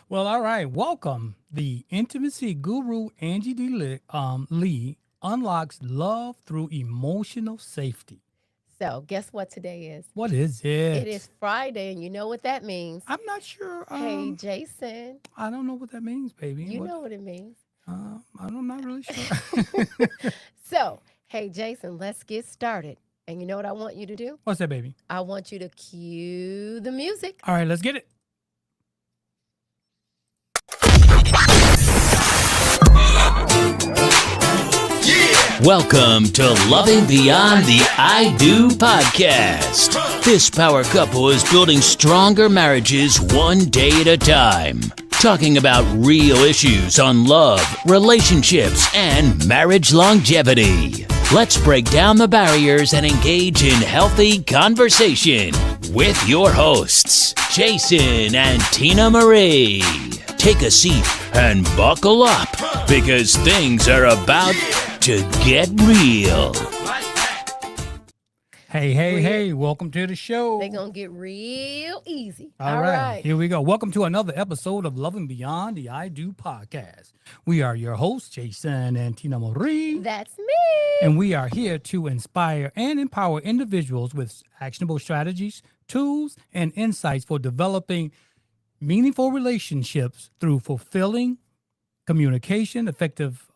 Well, all right. Welcome. The Intimacy Guru Angie D. Lee unlocks love through emotional safety. So, guess what today is? What is It it? is Friday, and you know what that means. I'm not sure. Hey, Jason, I don't know what that means, baby. you What? know what it means. I'm not really sure. So, hey, Jason, let's get started. And you know what I want you to do? What's that, baby? I want you to cue the music. All right, let's get it. Welcome to Loving Beyond the I Do podcast. This power couple is building stronger marriages one day at a time. Talking about real issues on love, relationships, and marriage longevity. Let's break down the barriers and engage in healthy conversation with your hosts, Jason and Tina Marie. Take a seat and buckle up because things are about to get real. Hey, welcome to the show. They're going to get real easy. All right, here we go. Welcome to another episode of Loving Beyond the I Do podcast. We are your hosts, Jason and Tina Marie. That's me. And we are here to inspire and empower individuals with actionable strategies, tools, and insights for developing meaningful relationships through fulfilling communication, effective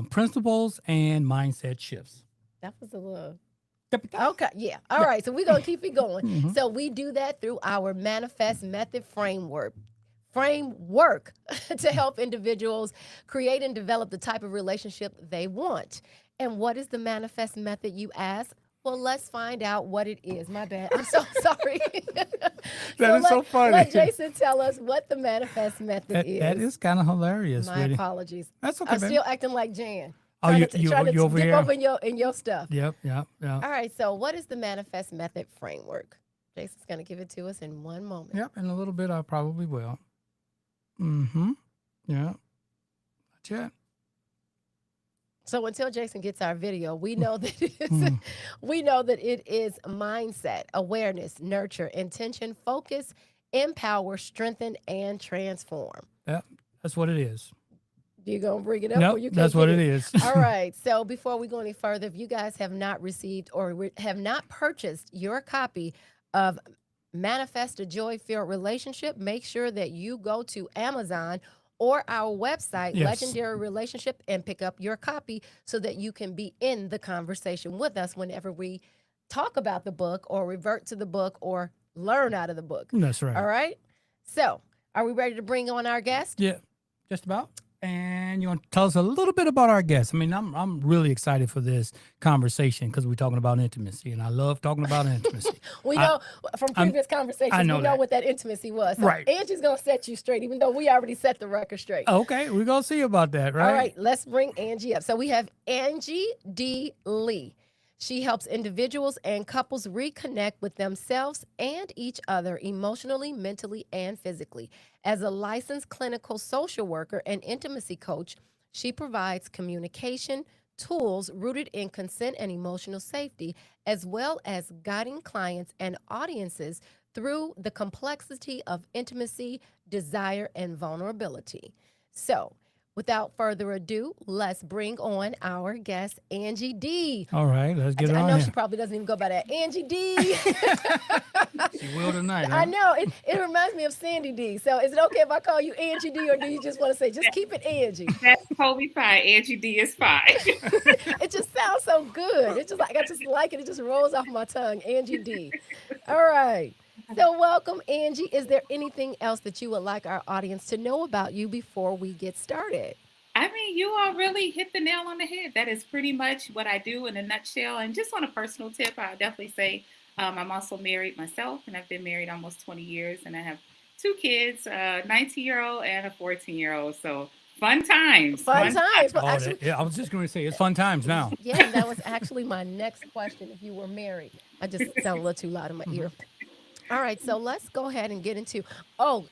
principles, and mindset shifts. That was a little... Okay, yeah. All right, so we're going to keep it going. So we do that through our Manifest Method framework to help individuals create and develop the type of relationship they want. And what is the Manifest Method, you ask? Well, let's find out what it is. My bad. I'm so sorry. That is so funny. Let Jason tell us what the Manifest Method is. That is kind of hilarious. My really. apologies. That's okay, I'm baby. still acting like Jan. Oh, you over dip here? over in your stuff. Yep. All right, so what is the Manifest Method framework? Jason's going to give it to us in one moment. Yep, in a little bit I probably will. Mm-hmm. Yeah. That's it. So until Jason gets our video, we know that it is mindset, awareness, nurture, intention, focus, empower, strengthen, and transform. Yep, that's what it is. You gonna bring it up? Nope, or you can't that's what get it is. All right. So before we go any further, if you guys have not received or have not purchased your copy of Manifest a Joy-Filled Relationship, make sure that you go to Amazon or our website, Yes. Legendary Relationship, and pick up your copy so that you can be in the conversation with us whenever we talk about the book or revert to the book or learn out of the book. That's right. All right. So are we ready to bring on our guest? Yeah, just about. And you want to tell us a little bit about our guest? I mean, I'm really excited for this conversation because we're talking about intimacy, and I love talking about intimacy. We know from previous conversations, we know that. what that intimacy was. So Right. Angie's going to set you straight, even though we already set the record straight. Okay, we're going to see about that, right? All right, let's bring Angie up. So we have Angie D. Lee. She helps individuals and couples reconnect with themselves and each other emotionally, mentally, and physically. As a licensed clinical social worker and intimacy coach, she provides communication tools rooted in consent and emotional safety, as well as guiding clients and audiences through the complexity of intimacy, desire, and vulnerability. So, without further ado, let's bring on our guest, Angie D. All right, let's get it I on know here. she probably doesn't even go by that. Angie D. She will tonight. Huh? I know. It reminds me of Sandy D. So is it okay if I call you Angie D, or do you just want to say, just keep it Angie? That's totally fine. Angie D is fine. It just sounds so good. It's just like, I just like it. It just rolls off my tongue. Angie D. All right. So welcome, Angie. Is there anything else that you would like our audience to know about you before we get started? I mean, you all really hit the nail on the head. That is pretty much what I do in a nutshell. And just on a personal tip, I'll definitely say I'm also married myself, and I've been married almost 20 years, and I have two kids, a 19-year-old and a 14-year-old. So fun times. Fun times. Well, Oh, actually, I was just going to say, it's fun times now. yeah, that was actually my next question. If you were married, I just sound a little too loud in my ear. All right, so let's go ahead and get into,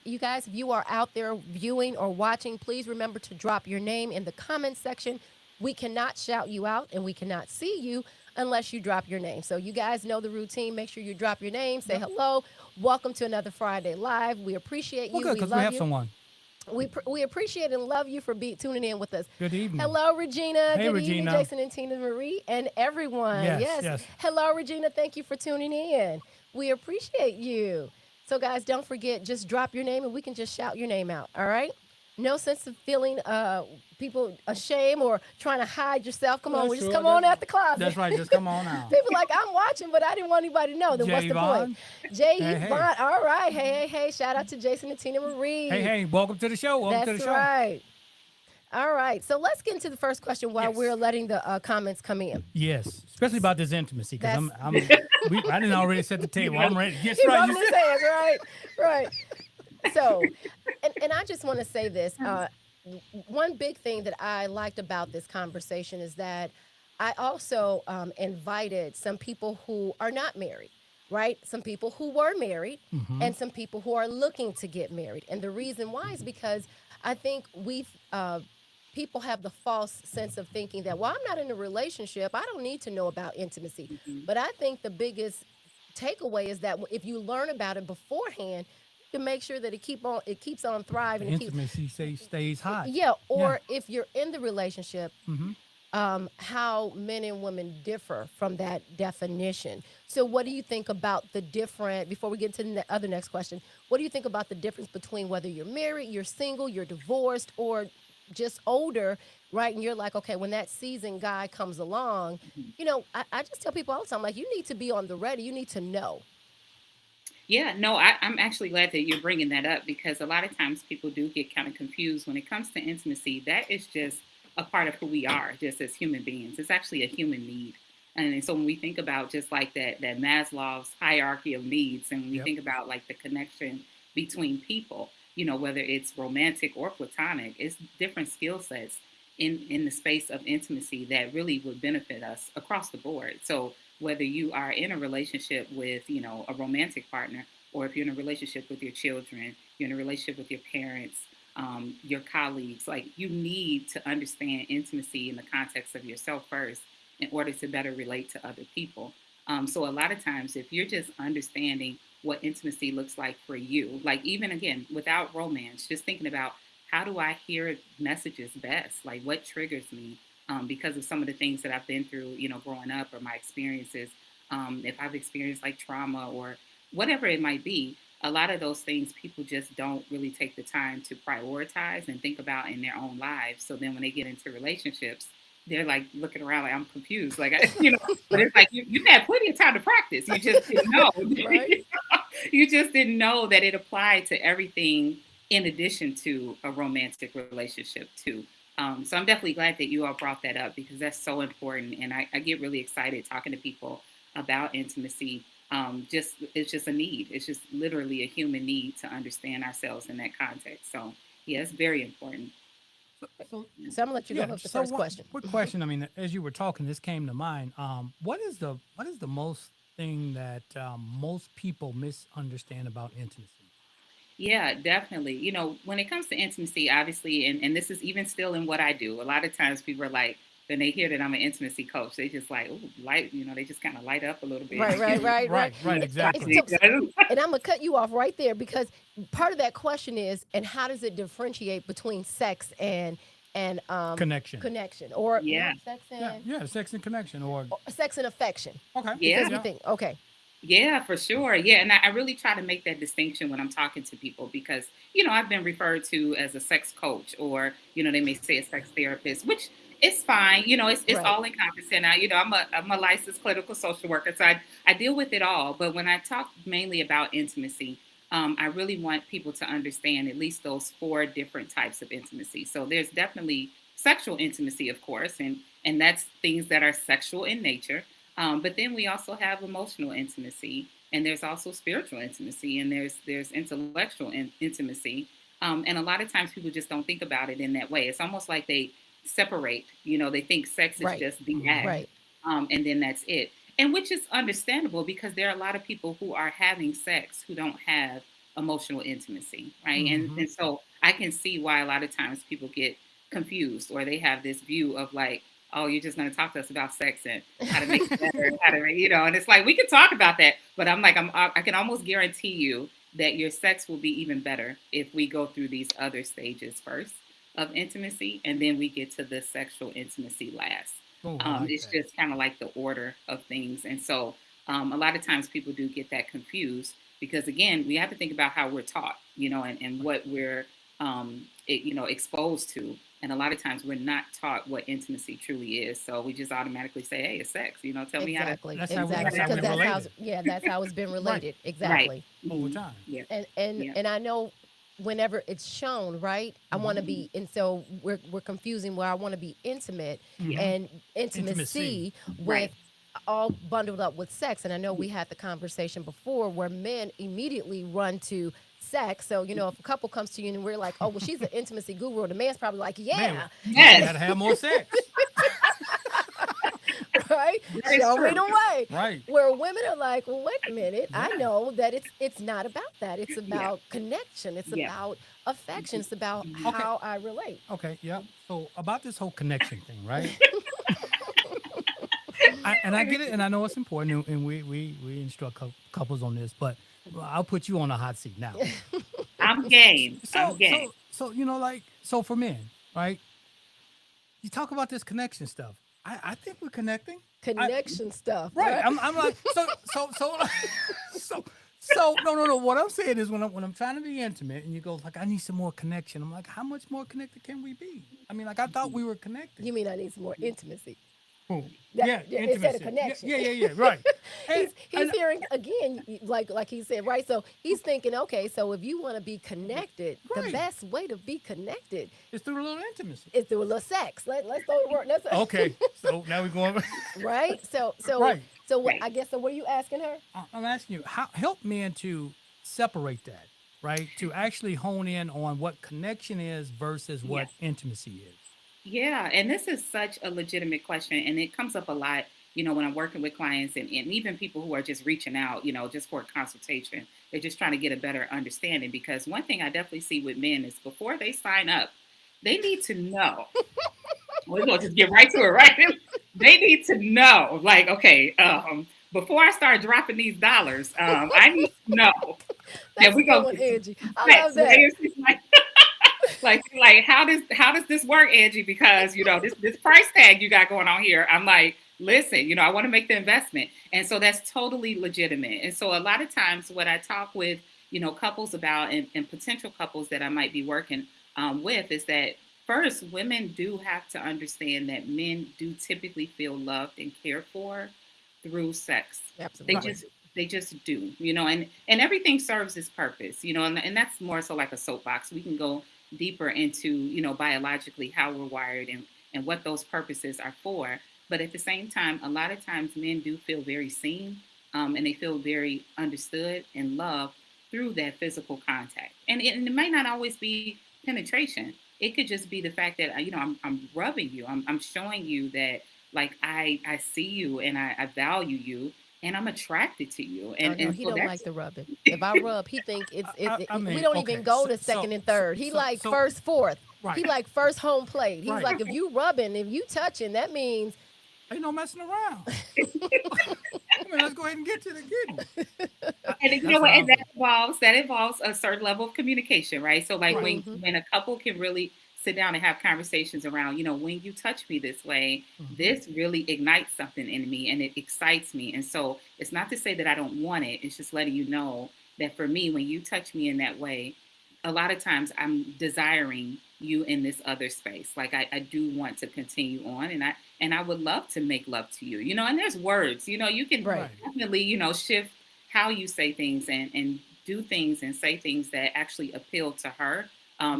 you guys, if you are out there viewing or watching, please remember to drop your name in the comment section. We cannot shout you out and we cannot see you unless you drop your name. So you guys know the routine. Make sure you drop your name, say hello. Welcome to another Friday Live. We appreciate you. Well, good, We because love we have you. someone. We appreciate and love you for tuning in with us. Good evening. Hello, Regina. Hey, Good evening, Regina. Jason and Tina Marie, and everyone. Yes, Yes. yes. Hello, Regina. Thank you for tuning in. We appreciate you. So, guys, don't forget, just drop your name and we can just shout your name out. All right. No sense of feeling people ashamed or trying to hide yourself. Come on, That's we just true. come on out the closet. That's right. Just come on out. People like, I'm watching, but I didn't want anybody to know. Then what's the point? Javon. Jay Hey, hey. Yvonne. All right. Hey, hey, hey. Shout out to Jason and Tina Marie. Hey, hey. Welcome to the show. Welcome to the That's show. right. All right. So let's get into the first question while Yes. we're letting the comments come in. Yes, especially about this intimacy, because I didn't already set the table. I'm ready. Yes, He's right. rubbing his hands, right? Right. So, and I just want to say this. One big thing that I liked about this conversation is that I also invited some people who are not married, right? Some people who were married and some people who are looking to get married. And the reason why is because I think people have the false sense of thinking that, well, I'm not in a relationship. I don't need to know about intimacy. But I think the biggest takeaway is that if you learn about it beforehand, you can make sure that it keeps on thriving. And Intimacy stays high. yeah, or if you're in the relationship, how men and women differ from that definition. So what do you think about the different, before we get to the other next question, what do you think about the difference between whether you're married, you're single, you're divorced, or just older, right? And you're like, okay, when that seasoned guy comes along, I just tell people all the time, like, you need to be on the ready. You need to know. Yeah, no, I'm actually glad that you're bringing that up because a lot of times people do get kind of confused when it comes to intimacy. That is just a part of who we are, just as human beings. It's actually a human need. And so when we think about just like that Maslow's hierarchy of needs, and when we think about like the connection between people, whether it's romantic or platonic, it's different skill sets in the space of intimacy that really would benefit us across the board. So whether you are in a relationship with, a romantic partner, or if you're in a relationship with your children, you're in a relationship with your parents, your colleagues, like you need to understand intimacy in the context of yourself first in order to better relate to other people. So a lot of times, if you're just understanding what intimacy looks like for you, like even again, without romance, just thinking about how do I hear messages best? Like what triggers me? Because of some of the things that I've been through, growing up or my experiences. If I've experienced like trauma or whatever it might be, a lot of those things people just don't really take the time to prioritize and think about in their own lives. So then when they get into relationships, they're like looking around like I'm confused, like but it's like you had plenty of time to practice. You just didn't know. Right. You just didn't know that it applied to everything in addition to a romantic relationship too. So I'm definitely glad that you all brought that up because that's so important. And I get really excited talking to people about intimacy. It's just a need. It's just literally a human need to understand ourselves in that context. So yeah, it's very important. So I'm gonna let you go with the first question. Quick question. I mean, as you were talking, this came to mind. What is the most thing that most people misunderstand about intimacy? Yeah, definitely. When it comes to intimacy, obviously, and this is even still in what I do, a lot of times people are like, when they hear that I'm an intimacy coach, they just like, oh, light, they just kind of light up a little bit. Right, exactly. And I'm going to cut you off right there because part of that question is, and how does it differentiate between sex and connection or sex and sex and connection or sex and affection. Okay. Yeah. Because we think, okay. Yeah, for sure. Yeah. And I really try to make that distinction when I'm talking to people because, I've been referred to as a sex coach or, they may say a sex therapist, which is fine. It's Right. all encompassing. I'm a licensed clinical social worker. So I deal with it all. But when I talk mainly about intimacy, I really want people to understand at least those 4 different types of intimacy. So there's definitely sexual intimacy, of course, and that's things that are sexual in nature. But then we also have emotional intimacy, and there's also spiritual intimacy, and there's intellectual intimacy. And a lot of times people just don't think about it in that way. It's almost like they separate. They think sex is Right. just the act, Right. and then that's it. And which is understandable because there are a lot of people who are having sex who don't have emotional intimacy, right? And so I can see why a lot of times people get confused or they have this view of like, oh, you're just going to talk to us about sex and how to make it better, and how to, and it's like, we can talk about that, but I'm like, I can almost guarantee you that your sex will be even better if we go through these other stages first of intimacy, and then we get to the sexual intimacy last. Oh, I like It's that. just kind of like the order of things. And so a lot of times people do get that confused because, again, we have to think about how we're taught, and what we're, exposed to. And a lot of times we're not taught what intimacy truly is. So we just automatically say, hey, it's sex, tell me how to. Exactly. That's Exactly. that's how Because we're that's how, related. that's how it's been Right. related. Right. Exactly. Over Mhm. time. Yeah. And Yeah. and I know whenever it's shown, right? I want to Mhm. be, and so we're confusing where I want to be intimate Mhm. and Intimacy. intimacy with Right. all bundled up with sex. And I know Yeah. we had the conversation before where men immediately run to sex. So, if a couple comes to you and we're like, oh, well, she's an intimacy guru, the man's probably like, Man, yeah, you Yes. gotta have more sex. right? That is Show me true. the way. Right. Where women are like, well, wait a minute. I Yeah. know that it's not about that. It's Yeah. about connection. It's Yeah. about affection. It's about Okay. how I relate. Okay. Yeah. So about this whole connection thing, right? And I get it, and I know it's important, and we instruct couples on this, but I'll put you on a hot seat now. I'm game. I'm So game. so for men, right? You talk about this connection stuff. I think we're connecting. Connection stuff. Right. Right. I'm like so no. What I'm saying is when I'm trying to be intimate and you go like I need some more connection. I'm like, how much more connected can we be? I mean, like I thought we were connected. You mean I need some more intimacy? Boom. That- Yeah, yeah, intimacy. instead of connection. Yeah. Right. And, He's hearing again, like he said, right? So he's thinking, okay, so if you want to be connected, the Right. best way to be connected it's through a little intimacy. is through a little sex. Let's throw the word. Let's, Okay. So now we're going. right? So Right. so what, Right. I guess, so what are you asking her? I'm asking you, how help men to separate that, right? To actually hone in on what connection is versus what Yeah. intimacy is. Yeah, and this is such a legitimate question, and it comes up a lot, when I'm working with clients and even people who are just reaching out, just for a consultation. They're just trying to get a better understanding because one thing I definitely see with men is before they sign up, they need to know. We're going to just get right to it, right? They need to know, like, okay, before I start dropping these dollars, I need to know That's that we a good go one, Angie. I right. love So that. it's like how does this work, Angie? Because this price tag you got going on here. I'm like, listen, I want to make the investment, and so that's totally legitimate. And so a lot of times, what I talk with couples about and potential couples that I might be working with is that first, women do have to understand that men do typically feel loved and cared for through sex. They Absolutely. just they just do, and everything serves its purpose, and that's more so like a soapbox. We can go deeper into, biologically how we're wired and what those purposes are for. But at the same time, a lot of times men do feel very seen, and they feel very understood and loved through that physical contact. And it might not always be penetration. It could just be the fact that, I'm rubbing you. I'm showing you that like I see you and I value you and I'm attracted to you. Oh And no, and he so don't that's like the rubbing. If I rub, he think I we mean, don't okay. even go to second and third. He like first, fourth. Right. He like first home plate. He's Right. like, if you rubbing, if you touching, that means Ain't no messing around. I mean, let's go ahead and get to the getting. and you That's know what, how I and that involves a certain level of communication, right? So like Right. when a couple can really sit down and have conversations around, when you touch me this way, Mhm. this really ignites something in me and it excites me. And so it's not to say that I don't want it. It's just letting you know that for me, when you touch me in that way, a lot of times I'm desiring you in this other space. Like I do want to continue on and I would love to make love to you, and there's words, you can Right. definitely, shift how you say things and do things and say things that actually appeal to her.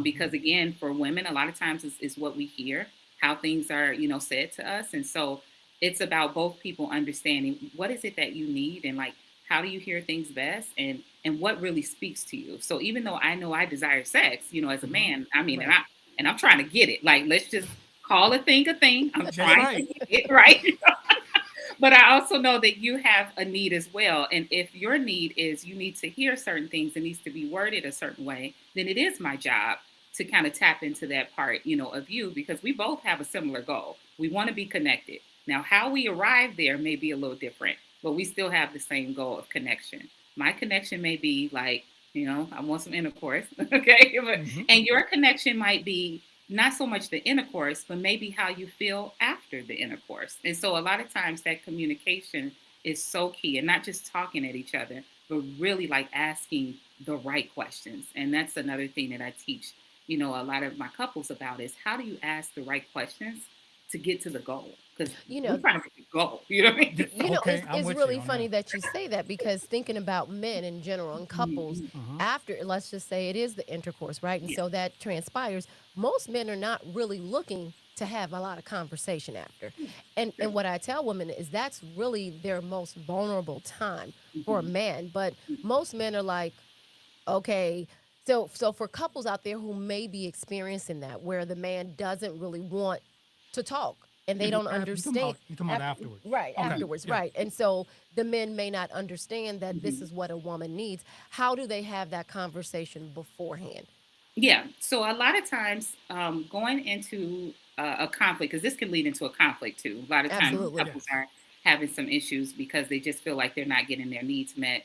Because again, for women, a lot of times is what we hear, how things are, said to us. And so it's about both people understanding what is it that you need and like, how do you hear things best and what really speaks to you. So even though I know I desire sex, as a man, I mean, Right. and I'm trying to get it. Like, let's just call a thing a thing. I'm That's trying right. to get it right. But I also know that you have a need as well. And if your need is you need to hear certain things, it needs to be worded a certain way, then it is my job to kind of tap into that part, of you, because we both have a similar goal. We want to be connected. Now, how we arrive there may be a little different, but we still have the same goal of connection. My connection may be like I want some intercourse. Okay. Mm-hmm. And your connection might be not so much the intercourse, but maybe how you feel after the intercourse. And so a lot of times that communication is so key, and not just talking at each other, but really like asking the right questions. And that's another thing that I teach, a lot of my couples about is how do you ask the right questions to get to the goal? Because You we're know, trying to get the goal. You know what I mean? Okay, I'm it's with you really on funny that. that you say that, because thinking about men in general and couples, Uh-huh. after, let's just say it is the intercourse, right? And Yeah. so that transpires. Most men are not really looking to have a lot of conversation after. And True. what I tell women is that's really their most vulnerable time for a Mhm. man. But most men are like, okay, so for couples out there who may be experiencing that, where the man doesn't really want to talk and they don't understand You talking about afterwards? right Okay. afterwards, Yeah. right? And so the men may not understand that this Mhm. is what a woman needs. How do they have that conversation beforehand? Yeah. So a lot of times, going into a conflict, because this can lead into a conflict too. A lot of times, Mm-hmm. Absolutely. couples Yes. are having some issues because they just feel like they're not getting their needs met,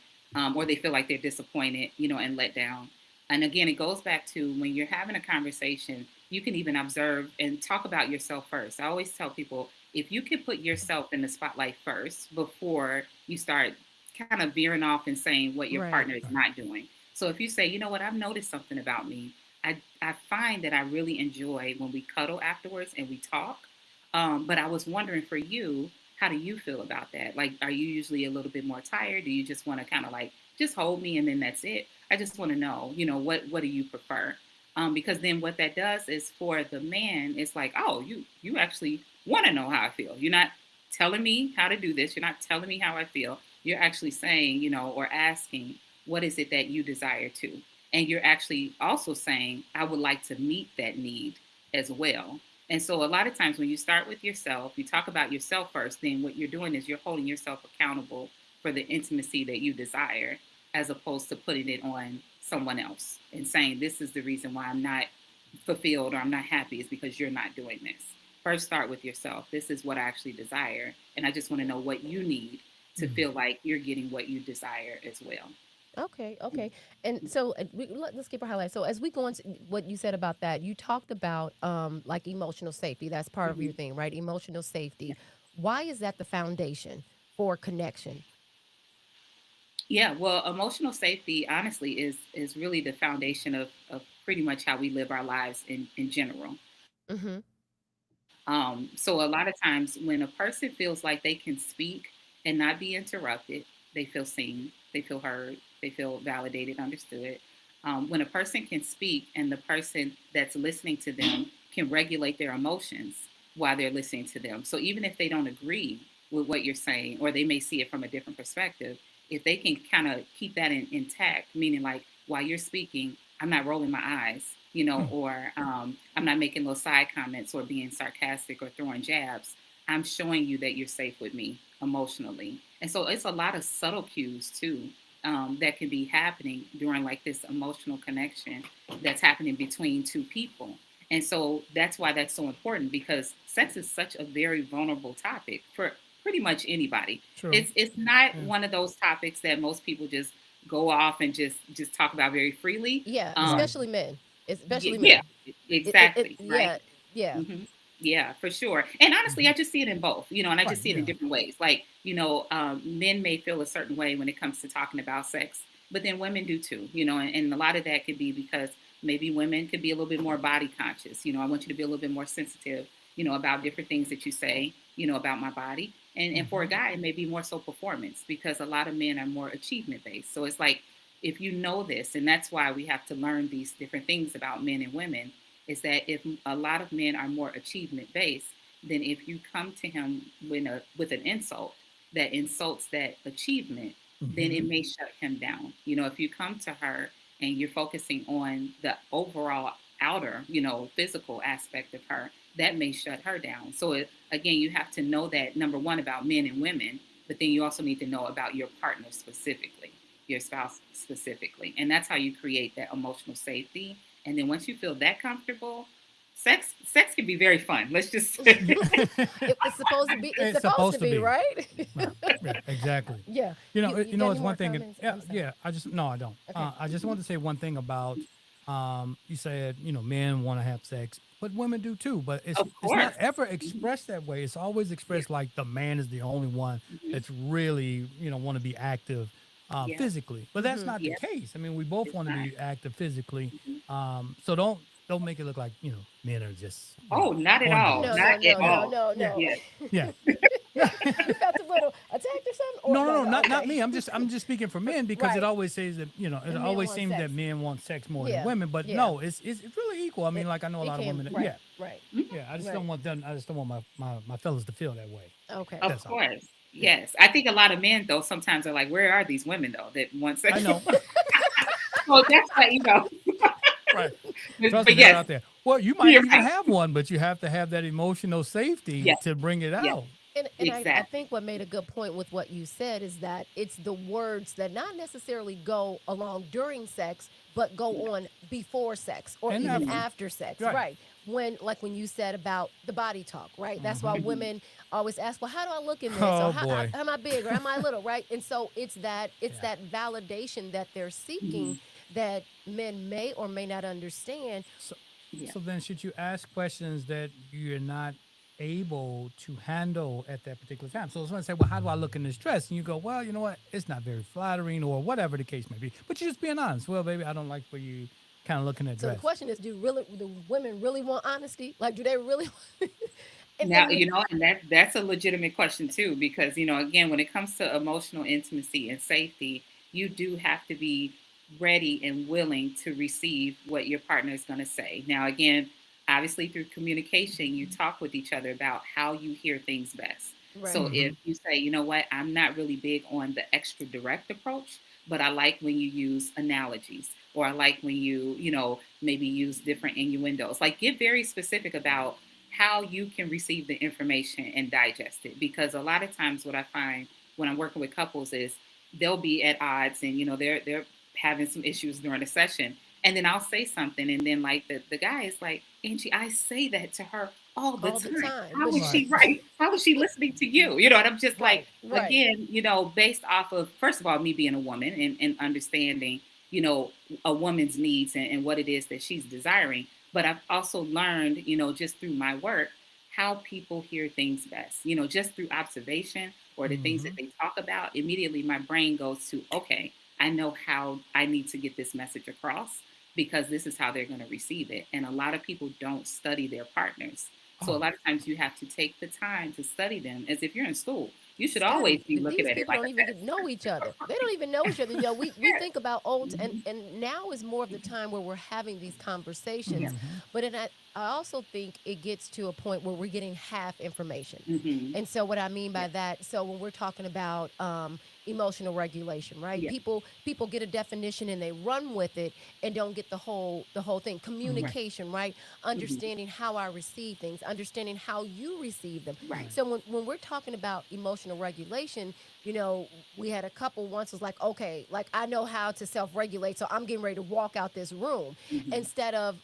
or they feel like they're disappointed, and let down. And again, it goes back to when you're having a conversation, you can even observe and talk about yourself first. I always tell people if you can put yourself in the spotlight first before you start kind of veering off and saying what your Right. partner is Right. not doing. So if you say, you know what, I've noticed something about me. I find that I really enjoy when we cuddle afterwards and we talk. But I was wondering for you, how do you feel about that? Like, are you usually a little bit more tired? Do you just want to kind of like just hold me and then that's it? I just want to know, what do you prefer? Because then what that does is for the man, it's like, oh, you actually want to know how I feel. You're not telling me how to do this. You're not telling me how I feel. You're actually saying, or asking, what is it that you desire to? And you're actually also saying, I would like to meet that need as well. And so a lot of times when you start with yourself, you talk about yourself first, then what you're doing is you're holding yourself accountable for the intimacy that you desire, as opposed to putting it on someone else and saying, this is the reason why I'm not fulfilled or I'm not happy is because you're not doing this. First, start with yourself. This is what I actually desire. And I just want to know what you need to Mm. feel like you're getting what you desire as well. Okay, okay. And so let's keep our highlights. So as we go into what you said about that, you talked about like emotional safety. That's part of your Mhm. thing, right? Emotional safety. Why is that the foundation for connection? Yeah, well, emotional safety, honestly, is really the foundation of pretty much how we live our lives in general. Mm-hmm. So a lot of times when a person feels like they can speak and not be interrupted, they feel seen, they feel heard, they feel validated, understood. When a person can speak and the person that's listening to them can regulate their emotions while they're listening to them. So even if they don't agree with what you're saying, or they may see it from a different perspective, if they can kind of keep that intact, meaning like while you're speaking, I'm not rolling my eyes, Mm. or I'm not making little side comments or being sarcastic or throwing jabs. I'm showing you that you're safe with me emotionally. And so it's a lot of subtle cues too, that can be happening during like this emotional connection that's happening between two people. And so that's why that's so important, because sex is such a very vulnerable topic for pretty much anybody. True. It's not Yeah. one of those topics that most people just go off and just talk about very freely. Yeah, Right. especially men. Especially Yeah, men. exactly, right? Yeah, yeah. hmm Yeah, for sure. And honestly, Mm-hmm. I just see it in both, and I Right. just see it in Yeah. different ways. Like, men may feel a certain way when it comes to talking about sex, but then women do too, and a lot of that could be because maybe women could be a little bit more body conscious. I want you to be a little bit more sensitive, about different things that you say, about my body. And for Mm-hmm. a guy, it may be more so performance because a lot of men are more achievement based. So it's like, if you know this, and that's why we have to learn these different things about men and women, is that if a lot of men are more achievement based, then if you come to him with an insult that insults that achievement, then Mm-hmm. it may shut him down. If you come to her and you're focusing on the overall outer, physical aspect of her, that may shut her down. So again, you have to know that, number one, about men and women, but then you also need to know about your partner specifically, your spouse specifically. And that's how you create that emotional safety. And then once you feel that comfortable, sex can be very fun. Let's just It's supposed to be. It's supposed to be, right? Right. Yeah, exactly. Yeah. You got know, any it's more one thing. comments? I'm sorry. Yeah, I just no, I don't. Okay. I just want to say one thing about you said men want to have sex, but women do too. But of it's not course. ever expressed that way. It's always Yeah. expressed like the man is the only one Mhm. that's really want to be active Yeah. physically. But that's Mm-hmm. not the Yeah. case. I mean, we both It's want to not. be active physically. Mhm. So don't make it look like men are just Oh, not at horny all. and No, just no, Not at no, yeah no, all. no, yeah no. Yeah. yeah. You felt a little attacked or something? Or No, no, no, no, no. not Okay. me. I'm just speaking for men because it Right. always says that it And men always want seems that sex. men want sex more than Yeah. women, but Yeah. no, it's really equal. I mean, It like I know a it lot of can. women. That, Right. yeah, Right. Mhm. yeah. I just Right. don't want them. I just don't want my fellas to feel that way. Okay. Of That's all. course. Yeah, Yes. I think a lot of men though sometimes are like, where are these women though that want I sex? know. Well, that's why, Right. Trust me, but they're yes, out there. Well, you might you're even right. have one, but you have to have that emotional safety Yeah. to bring it Yeah. out. And I Exactly. think what made a good point with what you said is that it's the words that not necessarily go along during sex, but Yeah. go on before sex or And even Mhm. after, after sex, right? right? When you said about the body talk, right? That's why Hmm. Mhm. women always ask, well, how do I look in this? Or Oh how boy. am I big or am I little, right? And so it's Yeah. that validation that they're seeking Mhm. that men may or may not understand. So, Yeah. so then should you ask questions that you're not able to handle at that particular time? So someone say, well, how do I look in this dress? And you go, well, you know what? It's not very flattering or whatever the case may be. But you're just being honest. Well, baby, I don't like where you kind of look in that So the dress. question is, do women really want honesty? Like, do they really? Now, and and that's a legitimate question too, because again, when it comes to emotional intimacy and safety, you do have to be ready and willing to receive what your partner is going to say. Now, again, obviously through communication, you talk with each other about how you hear things best. So Right. Hmm. if you say, you know what, I'm not really big on the extra direct approach, but I like when you use analogies, or I like when maybe use different innuendos. Like, get very specific about how you can receive the information and digest it. Because a lot of times what I find when I'm working with couples is they'll be at odds, and they're having some issues during a session. And then I'll say something, and then like the guy is like, Angie, I say that to her all the All the time. time. How But is Right. she right? How is she listening to you? And I'm just like, right, right. again, based off of, first of all, me being a woman and understanding, you know, a woman's needs and what it is that she's desiring. But I've also learned, just through my work, how people hear things best, just through observation or the things that Hmm. they talk about. Immediately my brain goes to, okay, I know how I need to get this message across, because this is how they're going to receive it. And a lot of people don't study their partners. So a Oh, lot of times you have to take the time to study them as if you're in school. You should always Study. be looking These at it people like don't a even test. know each other. They don't even know each other. We Yes. think about old Mhm. and now is more of the time where we're having these conversations. Yeah. hmm, But I also think it gets to a point where we're getting half information. Hmm. And so what I mean Yeah. by that, so when we're talking about emotional regulation, right? Yeah. People get a definition and they run with it and don't get the whole thing. right, Communication, right? Hmm. Understanding how I receive things, understanding how you receive them. Right. right. So when we're talking about emotional regulation, we had a couple once was like, okay, like I know how to self-regulate, so I'm getting ready to walk out this room Hmm. instead of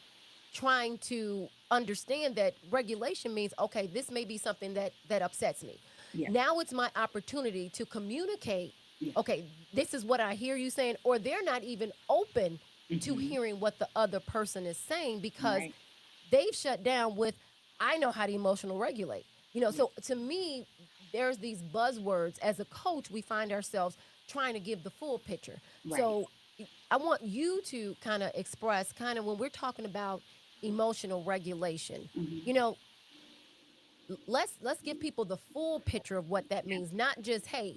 trying to understand that regulation means, okay, this may be something that upsets me. Yeah. Now it's my opportunity to communicate, Yeah. okay, this is what I hear you saying, or they're not even open to Hmm. hearing what the other person is saying because Right. they've shut down with, I know how to emotional regulate. Yeah. So to me, there's these buzzwords. As a coach, we find ourselves trying to give the full picture. Right. So I want you to kind of express, kind of when we're talking about emotional regulation, Hmm. you know, let's give people the full picture of what that Yeah. means, not just, hey,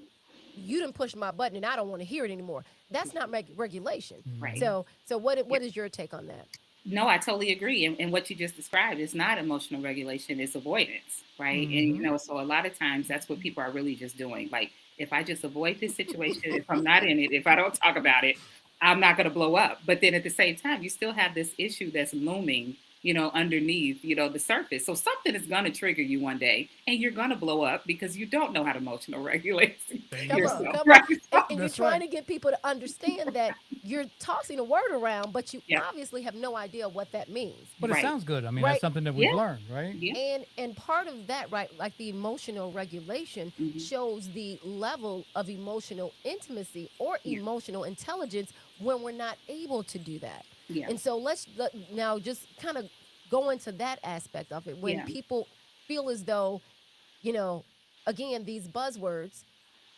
you didn't push my button and I don't want to hear it anymore. That's not regulation. Right. Hmm. So what is your take on that? No, I totally agree. And what you just described is not emotional regulation, it's avoidance, right? And, Hmm. so a lot of times that's what people are really just doing. Like, if I just avoid this situation, if I'm not in it, if I don't talk about it, I'm not going to blow up. But then at the same time, you still have this issue that's looming underneath, the surface. So something is going to trigger you one day and you're going to blow up because you don't know how to emotional regulate There you Come go. on, yourself. come on. Right. And you're That's trying right. to get people to understand that you're tossing a word around, but you Yeah. obviously have no idea what that means. But it Right. sounds good. I mean, that's Right. something that we've Yeah. learned, right? Yeah. And part of that, right, like the emotional regulation Hmm. shows the level of emotional intimacy or Yeah. emotional intelligence when we're not able to do that. Yeah. And so now just kind of go into that aspect of it when Yeah. people feel as though, you know, again, these buzzwords,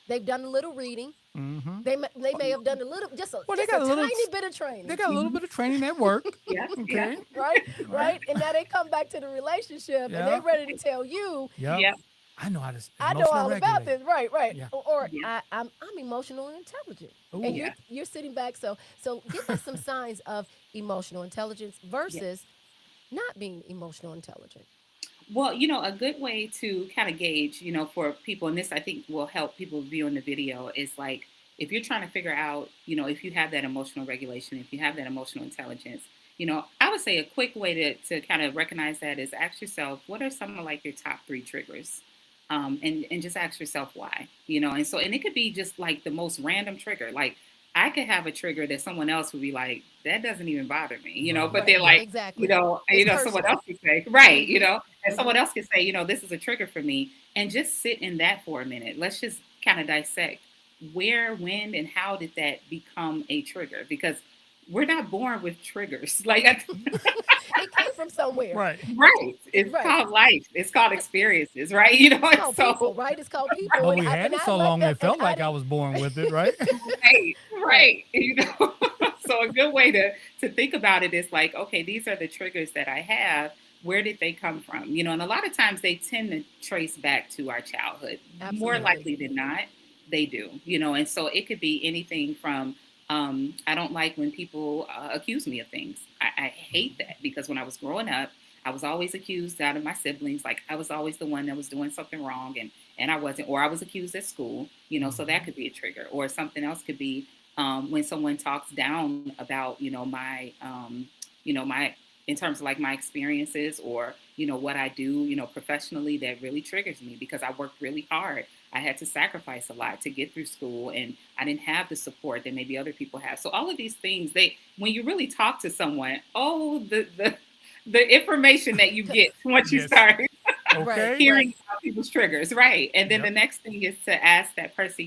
they've done a little reading. Mm-hmm. They may have done a little, Well, they just a got a little, tiny bit of they training, got a little Hmm. bit of training at work. Yeah. Yeah. Okay. right? Right. Right? And now they come back to the relationship and Yeah. they're ready to tell you, Yep. Yeah. I know how to I know emotional all about regulate. this. Right, right. Yeah. Or Yeah. I'm emotionally intelligent. And Ooh. you're Yeah. you're sitting back. So give us some signs of emotional intelligence Yeah. versus not being emotional intelligent. Well, a good way to kind of gauge, for people, and this I think will help people viewing the video, is like if you're trying to figure out, if you have that emotional regulation, if you have that emotional intelligence, I would say a quick way to kind of recognize that is ask yourself, what are some of like your top three triggers? And just ask yourself why, and it could be just like the most random trigger. Like I could have a trigger that someone else would be like, that doesn't even bother me, Right. but Right. they're Yep. like, Exactly. It's someone personal. else could say, right, Mm-hmm. and someone Mm-hmm. else could say, this is a trigger for me, and just sit in that for a minute. Let's just kind of dissect where, when, and how did that become a trigger? Because we're not born with triggers. Like, It came from somewhere. Right. right. It's Right. called life. It's called experiences, right? It's And called people, so, right? It's called people. But And we I had and it I so let long them it and felt I like I didn't was born with it, right? right, right. right. So a good way to think about it is like, okay, these are the triggers that I have. Where did they come from? And a lot of times they tend to trace back to our childhood. More Absolutely. likely than not, they do. And so it could be anything from I don't like when people accuse me of things. I hate that because when I was growing up, I was always accused out of my siblings. Like I was always the one that was doing something wrong, and I wasn't, or I was accused at school. So that Mm-hmm. could be a trigger, or something else could be when someone talks down about my in terms of like my experiences or what I do professionally. That really triggers me because I worked really hard. I had to sacrifice a lot to get through school, and I didn't have the support that maybe other people have. So all of these things, when you really talk to someone, the information that you get once you Yes. start Right. Okay. Right. hearing about people's triggers, right? And then the Yep. next thing is to ask that person,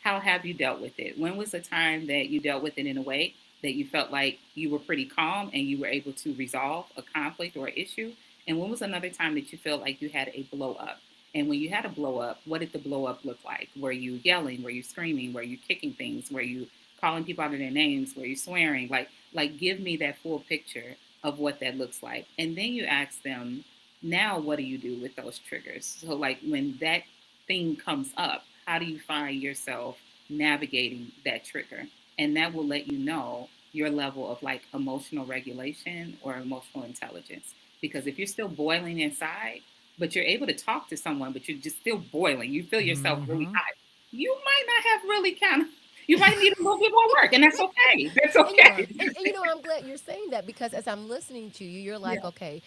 how have you dealt with it? When was the time that you dealt with it in a way that you felt like you were pretty calm and you were able to resolve a conflict or issue? And when was another time that you felt like you had a blow up? And when you had a blow up, what did the blow up look like? Were you yelling? Were you screaming? Were you kicking things? Were you calling people out of their names? Were you swearing? Like give me that full picture of what that looks like. And then you ask them, now what do you do with those triggers? So like when that thing comes up, how do you find yourself navigating that trigger? And that will let you know your level of like emotional regulation or emotional intelligence. Because if you're still boiling inside, but you're able to talk to someone, but you're just still boiling, you feel yourself really Mm-hmm. hot, you might not have really you might need a little bit more work. And that's okay. That's And you okay. and I'm glad you're saying that because as I'm listening to you, you're like, Yeah. okay,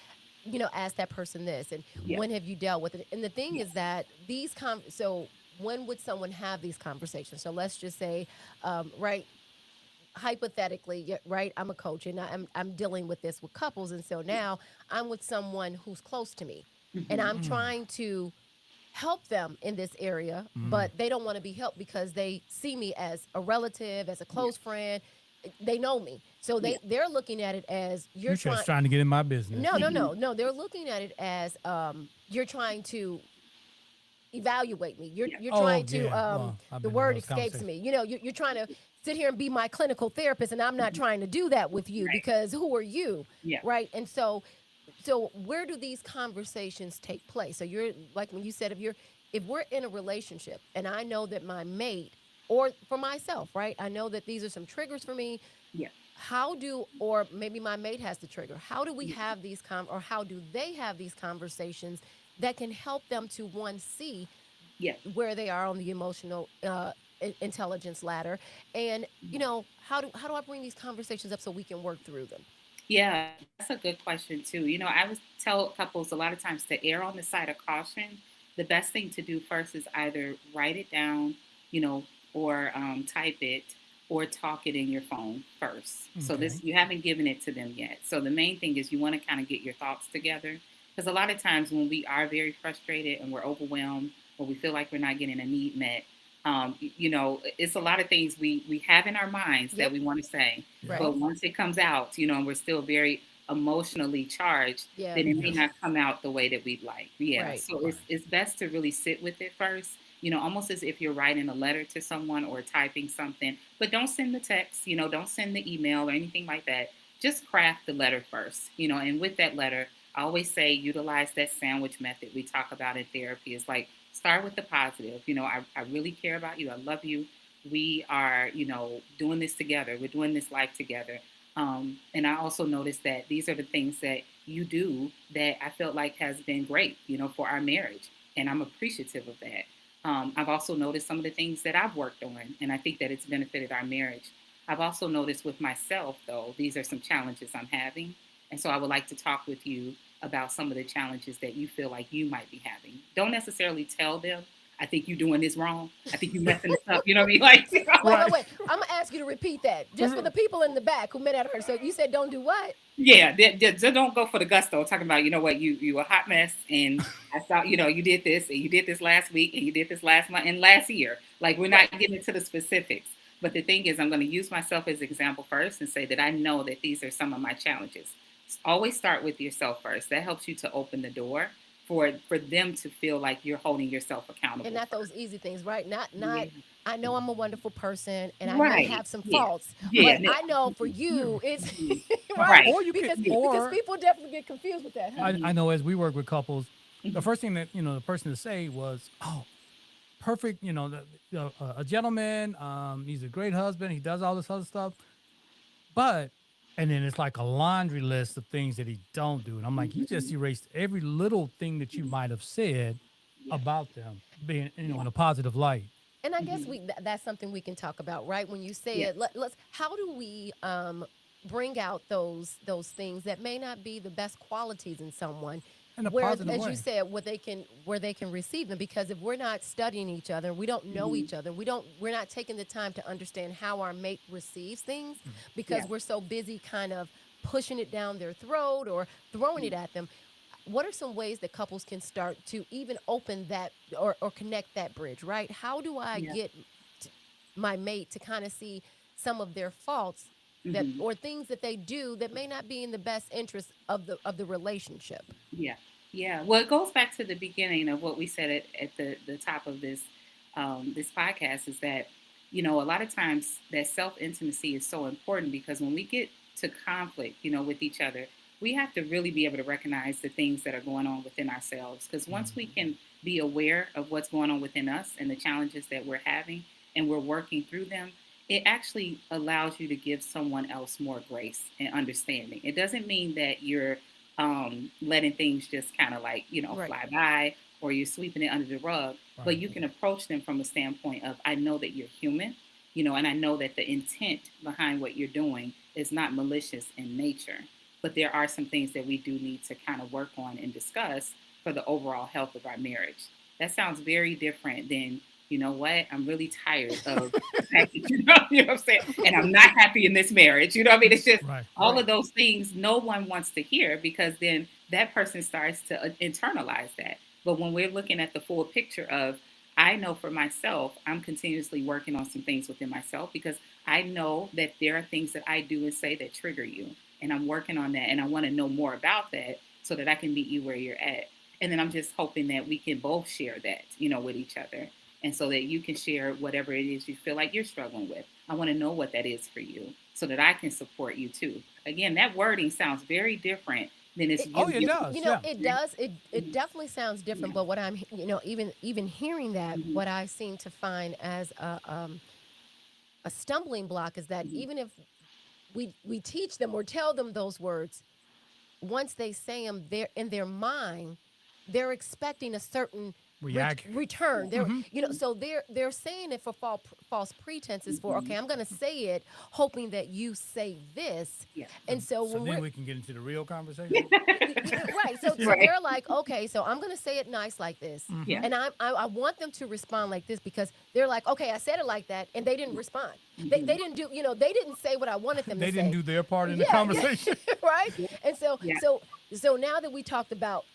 ask that person this and Yeah. when have you dealt with it? And the thing Yeah. is that so when would someone have these conversations? So let's just say, right, hypothetically, right, I'm a coach and I'm dealing with this with couples, and so Yeah. now I'm with someone who's close to me, and Hmm. I'm trying to help them in this area, Mm. but they don't want to be helped because they see me as a relative, as a Yeah. close friend. They know me, so Yeah. they're looking at it as You're you're just trying. trying to get in my business. No, no, Hmm. no, no. They're looking at it as you're trying to evaluate me. You're Yeah. you're Oh trying to yeah. Well, I've the been in word those escapes conversations. me. You're trying to sit here and be my clinical therapist, and I'm not trying to do that with you Right. because who are you, Yeah. right? And so where do these conversations take place? So you're like when you said if we're in a relationship and I know that my mate or for myself, right? I know that these are some triggers for me. Yeah. How do or maybe my mate has the trigger. How do we Yeah. have these or how do they have these conversations that can help them to one see Yeah. where they are on the emotional intelligence ladder and how do I bring these conversations up so we can work through them? Yeah, that's a good question too. I would tell couples a lot of times to err on the side of caution. The best thing to do first is either write it down, you know, or type it, or talk it in your phone first. So Okay. this you haven't given it to them yet. So the main thing is you want to kind of get your thoughts together, because a lot of times when we are very frustrated and we're overwhelmed, or we feel like we're not getting a need met, it's a lot of things we have in our minds that Yep. we want to say, Yeah. Right. but once it comes out, and we're still very emotionally charged, Yeah. then it may Yes. not come out the way that we'd like. Yeah. Right. So Right. it's best to really sit with it first, almost as if you're writing a letter to someone or typing something. But don't send the text, don't send the email or anything like that. Just craft the letter first, and with that letter, I always say utilize that sandwich method we talk about in therapy. It's like start with the positive. I really care about you. I love you. We are, doing this together. We're doing this life together. And I also noticed that these are the things that you do that I felt like has been great, for our marriage. And I'm appreciative of that. I've also noticed some of the things that I've worked on, and I think that it's benefited our marriage. I've also noticed with myself, though, these are some challenges I'm having. And so I would like to talk with you about some of the challenges that you feel like you might be having. Don't necessarily tell them, I think you're doing this wrong. I think you're messing this up. You know what I mean? Like, Wait, Right. wait, wait. I'm gonna ask you to repeat that just for the people in the back who may not have heard. So you said don't do what? yeah, they don't go for the gusto. Talking about, what, you a hot mess, and I saw, you did this, and you did this last week, and you did this last month and last year. Like, we're Right. not getting into the specifics. But the thing is, I'm going to use myself as an example first and say that I know that these are some of my challenges. Always start with yourself first. That helps you to open the door for them to feel like you're holding yourself And accountable not those first. easy things, right? Not Yeah. not. I know I'm a wonderful person, and I may Right. have some Yeah. faults, Yeah. but I know for Yeah. you, it's right Right. Or you could, Yeah. because or people definitely get confused with that, huh? I know as we work with couples, the Mhm. first thing that the person to say was, "Oh, perfect." A gentleman. He's a great husband. He does all this other stuff, but and then it's like a laundry list of things that he don't do, and I'm like, you just Mhm. erased every little thing that you might have said Yeah. about them being Yeah. in a positive light. And I guess Mhm. that's something we can talk about, right? When you say Yeah. it, let's. How do we bring out those things that may not be the best qualities in someone, In a where, positive as you way. said, where they can receive them? Because if we're not studying each other, we don't know Mhm. each other. We're not taking the time to understand how our mate receives things Yeah. because we're so busy kind of pushing it down their throat or throwing it at them. What are some ways that couples can start to even open that or connect that bridge, right? How do I Yeah. get t- my mate to kind of see some of their faults that Mhm. or things that they do that may not be in the best interest of the relationship? Yeah, yeah. Well, it goes back to the beginning of what we said at the top of this podcast is that a lot of times that self intimacy is so important because when we get to conflict, with each other, we have to really be able to recognize the things that are going on within ourselves. Because once we can be aware of what's going on within us and the challenges that we're having, and we're working through them, it actually allows you to give someone else more grace and understanding. It doesn't mean that you're letting things just kind of like, Right. fly by, or you're sweeping it under the rug, but Right. you can approach them from a standpoint of, I know that you're human, and I know that the intent behind what you're doing is not malicious in nature, but there are some things that we do need to kind of work on and discuss for the overall health of our marriage. That sounds very different than, you know what, I'm really tired of the fact that you know what I'm saying, and I'm not happy in this marriage. You know what I mean? It's just Right. all Right. of those things no one wants to hear, because then that person starts to internalize that. But when we're looking at the full picture of, I know for myself, I'm continuously working on some things within myself because I know that there are things that I do and say that trigger you. And I'm working on that. And I want to know more about that so that I can meet you where you're at. And then I'm just hoping that we can both share that, with each other. And so that you can share whatever it is you feel like you're struggling with. I want to know what that is for you so that I can support you too. Again, that wording sounds very different than it's It, Oh, you it you, giving. does. Yeah. it does. It Mhm. definitely sounds different. Yeah. But what I'm, even hearing that, Mhm. what I seem to find as a stumbling block is that Mhm. even if we teach them or tell them those words, once they say them, they're in their mind, they're expecting a certain return. They're Mhm. so they're saying it for false pretenses for okay, I'm going to say it hoping that you say this. Yeah. And so So when then we're we can get into the real conversation. right, so Right. they're like, okay, so I'm going to say it nice like this. Yeah. And I want them to respond like this because they're like, okay, I said it like that, and they didn't respond. They didn't do, they didn't say what I wanted them to They didn't say. do their part in the Yeah, yeah, conversation. right. Yeah. And so Yeah. so now that we talked about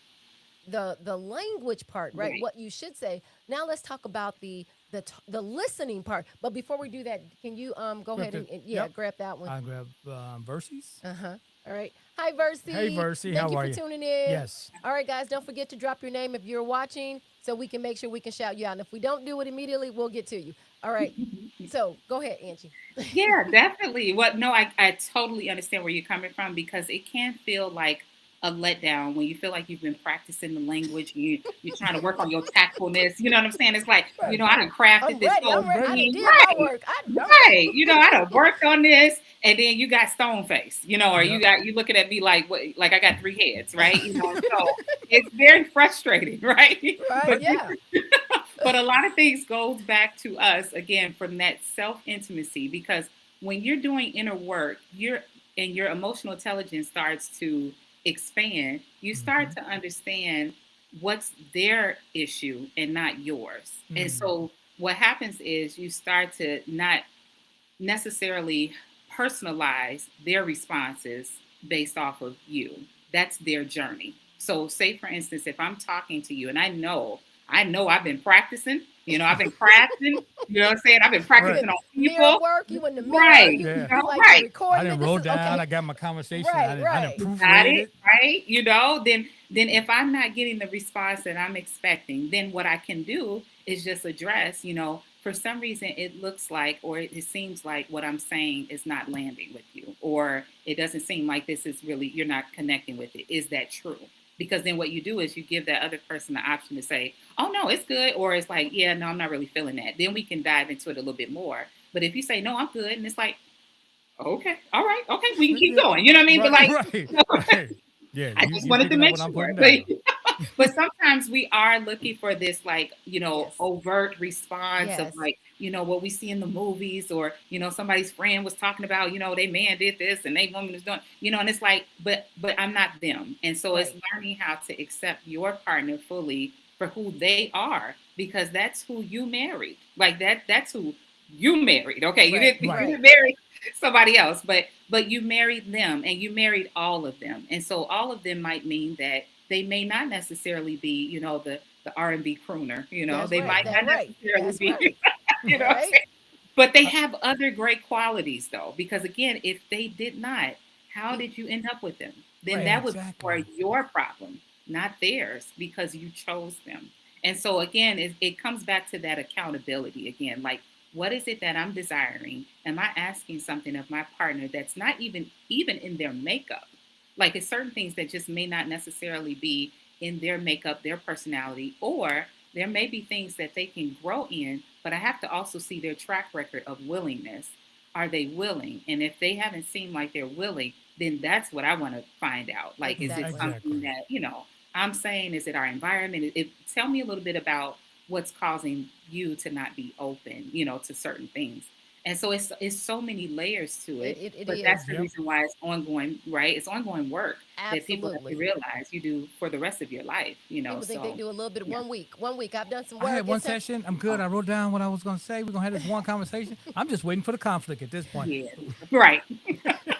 the language part, right? Right. What you should say. Now let's talk about the listening part. But before we do that, can you go Grab ahead the- and yep. grab that one? I grab Verses. Uh-huh. All right. Hi, Hey, Versi. Versi, Thank how you are for you? tuning in. Yes. All right, guys, don't forget to drop your name if you're watching so we can make sure we can shout you out. And if we don't do it immediately, we'll get to you. All right. So go ahead, Angie. Yeah, definitely. What? No, I totally understand where you're coming from because it can feel like a letdown when you feel like you've been practicing the language. You're trying to work on your tactfulness. You know what I'm saying? It's like Right. I done crafted I'm this ready. whole I'm ready. I done thing. did my Right. work. I know. Right. I done worked on this, and then you got stone face. Or Yep. you looking at me like what? Like I got three heads, right? So it's very frustrating, right? Right. But Yeah. but a lot of things goes back to us again from that self intimacy because when you're doing inner work, your emotional intelligence starts to expand. You start Mhm. to understand what's their issue and not yours. And Mm. so what happens is you start to not necessarily personalize their responses based off of you. That's their journey. So say for instance, if I'm talking to you and I know I've been practicing, I've been crafting, what I'm saying? I've been You Right. practicing in on mirror people. work. You in the mirror. Right. You Yeah. you like Right. to record I me. didn't This roll is down. okay. I got my conversation. Right. I Right. didn't Got proofread it, it. right? Then if I'm not getting the response that I'm expecting, then what I can do is just address, for some reason it looks like or it seems like what I'm saying is not landing with you, or it doesn't seem like this is really, you're not connecting with it. Is that true? Because then what you do is you give that other person the option to say, oh no, it's good, or it's like, yeah, no, I'm not really feeling that. Then we can dive into it a little bit more. But if you say, no, I'm good, and it's like, okay, all right, okay, we can keep Yeah. going. You know what I mean? But Right. like, Right. Right. Yeah. I You just you wanted to picking up make what I'm sure. putting But down. but sometimes we are looking for this like, Yes. overt response of Yes. like, what we see in the movies, or, somebody's friend was talking about, they man did this and they woman is doing, and it's like, but I'm not them. And so it's Right. learning how to accept your partner fully for who they are, because that's who you married. Like that's who you married. Okay. You Right. didn't you Right. Right. didn't marry somebody else, but you married them and you married all of them. And so all of them might mean that they may not necessarily be, the R&B crooner, That's they right. might That's not right. necessarily That's be, right. what I'm Right. saying? But they Uh, have other great qualities though, because again, if they did not, how You did you end up with them? Then right. that would be more Exactly. your problem, not theirs, because you chose them. And so again, it comes back to that accountability again. Like, what is it that I'm desiring? Am I asking something of my partner that's not even in their makeup? Like it's certain things that just may not necessarily be in their makeup, their personality, or there may be things that they can grow in, but I have to also see their track record of willingness. Are they willing? And if they haven't seemed like they're willing, then that's what I want to find out. Like, is it Exactly. something Exactly. that, I'm saying, is it our environment? Tell me a little bit about what's causing you to not be open, to certain things. And so it's so many layers to It it, it, it but that's is. the Yep. reason why it's ongoing, right? It's ongoing work that people have to Absolutely. realize you do for the rest of your life, People think they So do a little bit of yeah. 1 week. 1 week. I've done some I work. had one It's a session. I'm good. Oh, I wrote down what I was going to say. We're going to have this one conversation. I'm just waiting for the conflict at this point. yeah. Right.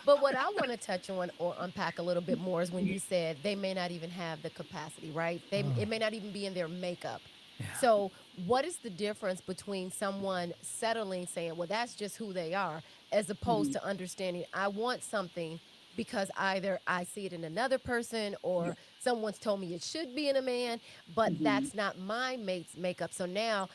but what I want to touch on or unpack a little bit more is when you said they may not even have the capacity, right? It Oh, may not even be in their makeup. yeah. So, what is the difference between someone settling, saying, well, that's just who they are, as opposed Mhm. to understanding, I want something because either I see it in another person Yeah. or someone's told me it should be in a man, but Mhm. that's not my mate's makeup. So now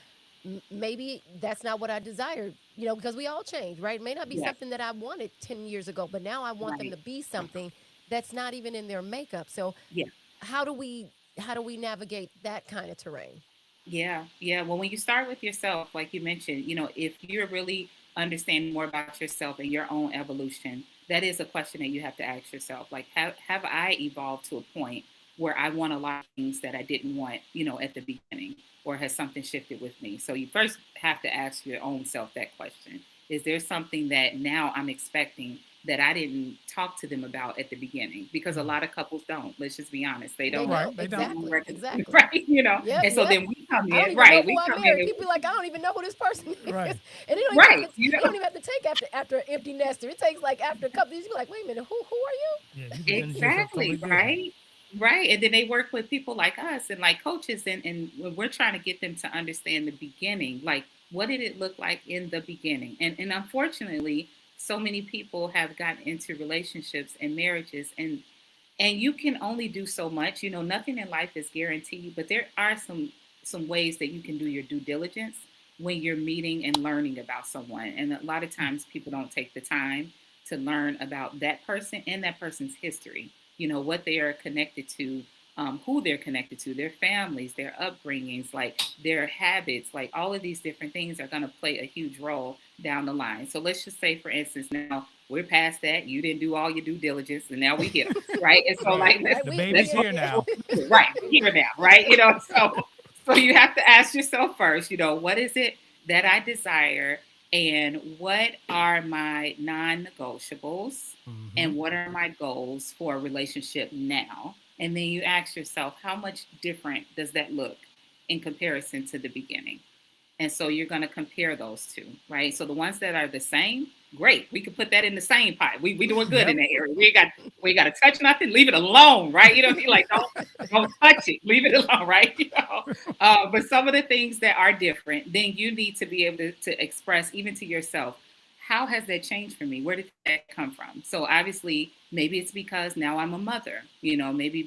maybe that's not what I desired, because we all change, right? It may not be Yeah. something that I wanted 10 years ago, but now I want them Right. to be something that's not even in their makeup. So Yeah. how do we navigate that kind of terrain? Yeah, yeah. Well, when you start with yourself, like you mentioned, if you're really understanding more about yourself and your own evolution, that is a question that you have to ask yourself. Like, have I evolved to a point where I want a lot of things that I didn't want, at the beginning, or has something shifted with me? So you first have to ask your own self that question. Is there something that now I'm expecting that I didn't talk to them about at the beginning? Because a lot of couples don't. Let's just be honest. They don't. Right, they don't. Exactly. Right. Yep, And so yep. then we come I don't in, even right. know who We I come married. in. People be like, I don't even know who this person is. Right. And they don't even Right. have to, they don't even have to take after an empty nester. It takes like after a couple of years, you be like, wait a minute, who are you? Yeah, you begin to just look Exactly. totally different. Right. Right. And then they work with people like us and like coaches. And when we're trying to get them to understand the beginning, like, what did it look like in the beginning? And unfortunately, so many people have gotten into relationships and marriages, and you can only do so much. Nothing in life is guaranteed, but there are some ways that you can do your due diligence when you're meeting and learning about someone. And a lot of times people don't take the time to learn about that person and that person's history, what they are connected to, who they're connected to, their families, their upbringings, like their habits, like all of these different things are going to play a huge role down the line. So let's just say, for instance, now we're past that. You didn't do all your due diligence, and now we're here, right? And so, like, The baby's here now. right, here now, right? So you have to ask yourself first, what is it that I desire, and what are my non-negotiables, and what are my goals for a relationship now? And then you ask yourself, how much different does that look in comparison to the beginning? And so you're going to compare those two, right? So the ones that are the same, great. We can put that in the same pot. We doing good in that area. We got to touch nothing. Leave it alone, right? Be like, don't touch it. Leave it alone, right? But some of the things that are different, then you need to be able to express even to yourself, how has that changed for me? Where did that come from? So obviously, maybe it's because now I'm a mother. Maybe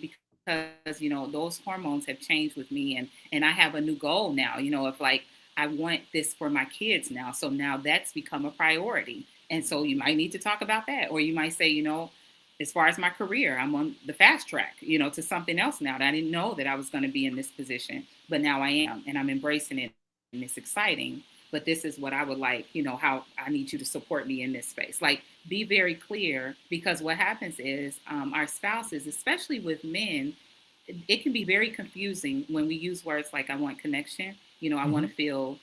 because those hormones have changed with me, and I have a new goal now. If like, I want this for my kids now. So now that's become a priority. And so you might need to talk about that. Or you might say, as far as my career, I'm on the fast track, to something else now that I didn't know that I was going to be in this position, but now I am, and I'm embracing it, and it's exciting. But this is what I would like, how I need you to support me in this space. Like, be very clear, because what happens is our spouses, especially with men, it can be very confusing when we use words like, I want connection. I want to feel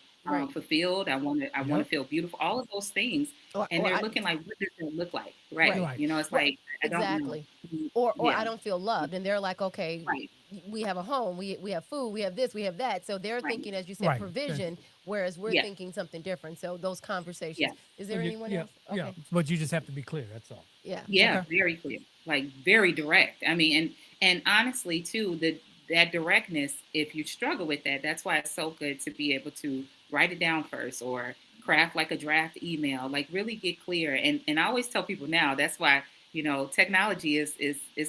fulfilled. I want to feel beautiful. All of those things, and they're looking like, what does that look like? Right. It's like, I don't exactly. know. Or I don't feel loved, and they're like, okay, Right. we have a home, we have food, we have this, we have that. So they're thinking, as you said, provision, whereas we're thinking something different. So those conversations. Yeah. Is there anyone else? Okay. Yeah, but you just have to be clear. That's all. Yeah. Yeah, very clear, like very direct. I mean, and honestly, too, that directness, if you struggle with that, that's why it's so good to be able to write it down first, or craft like a draft email, like really get clear. And I always tell people now, that's why, technology is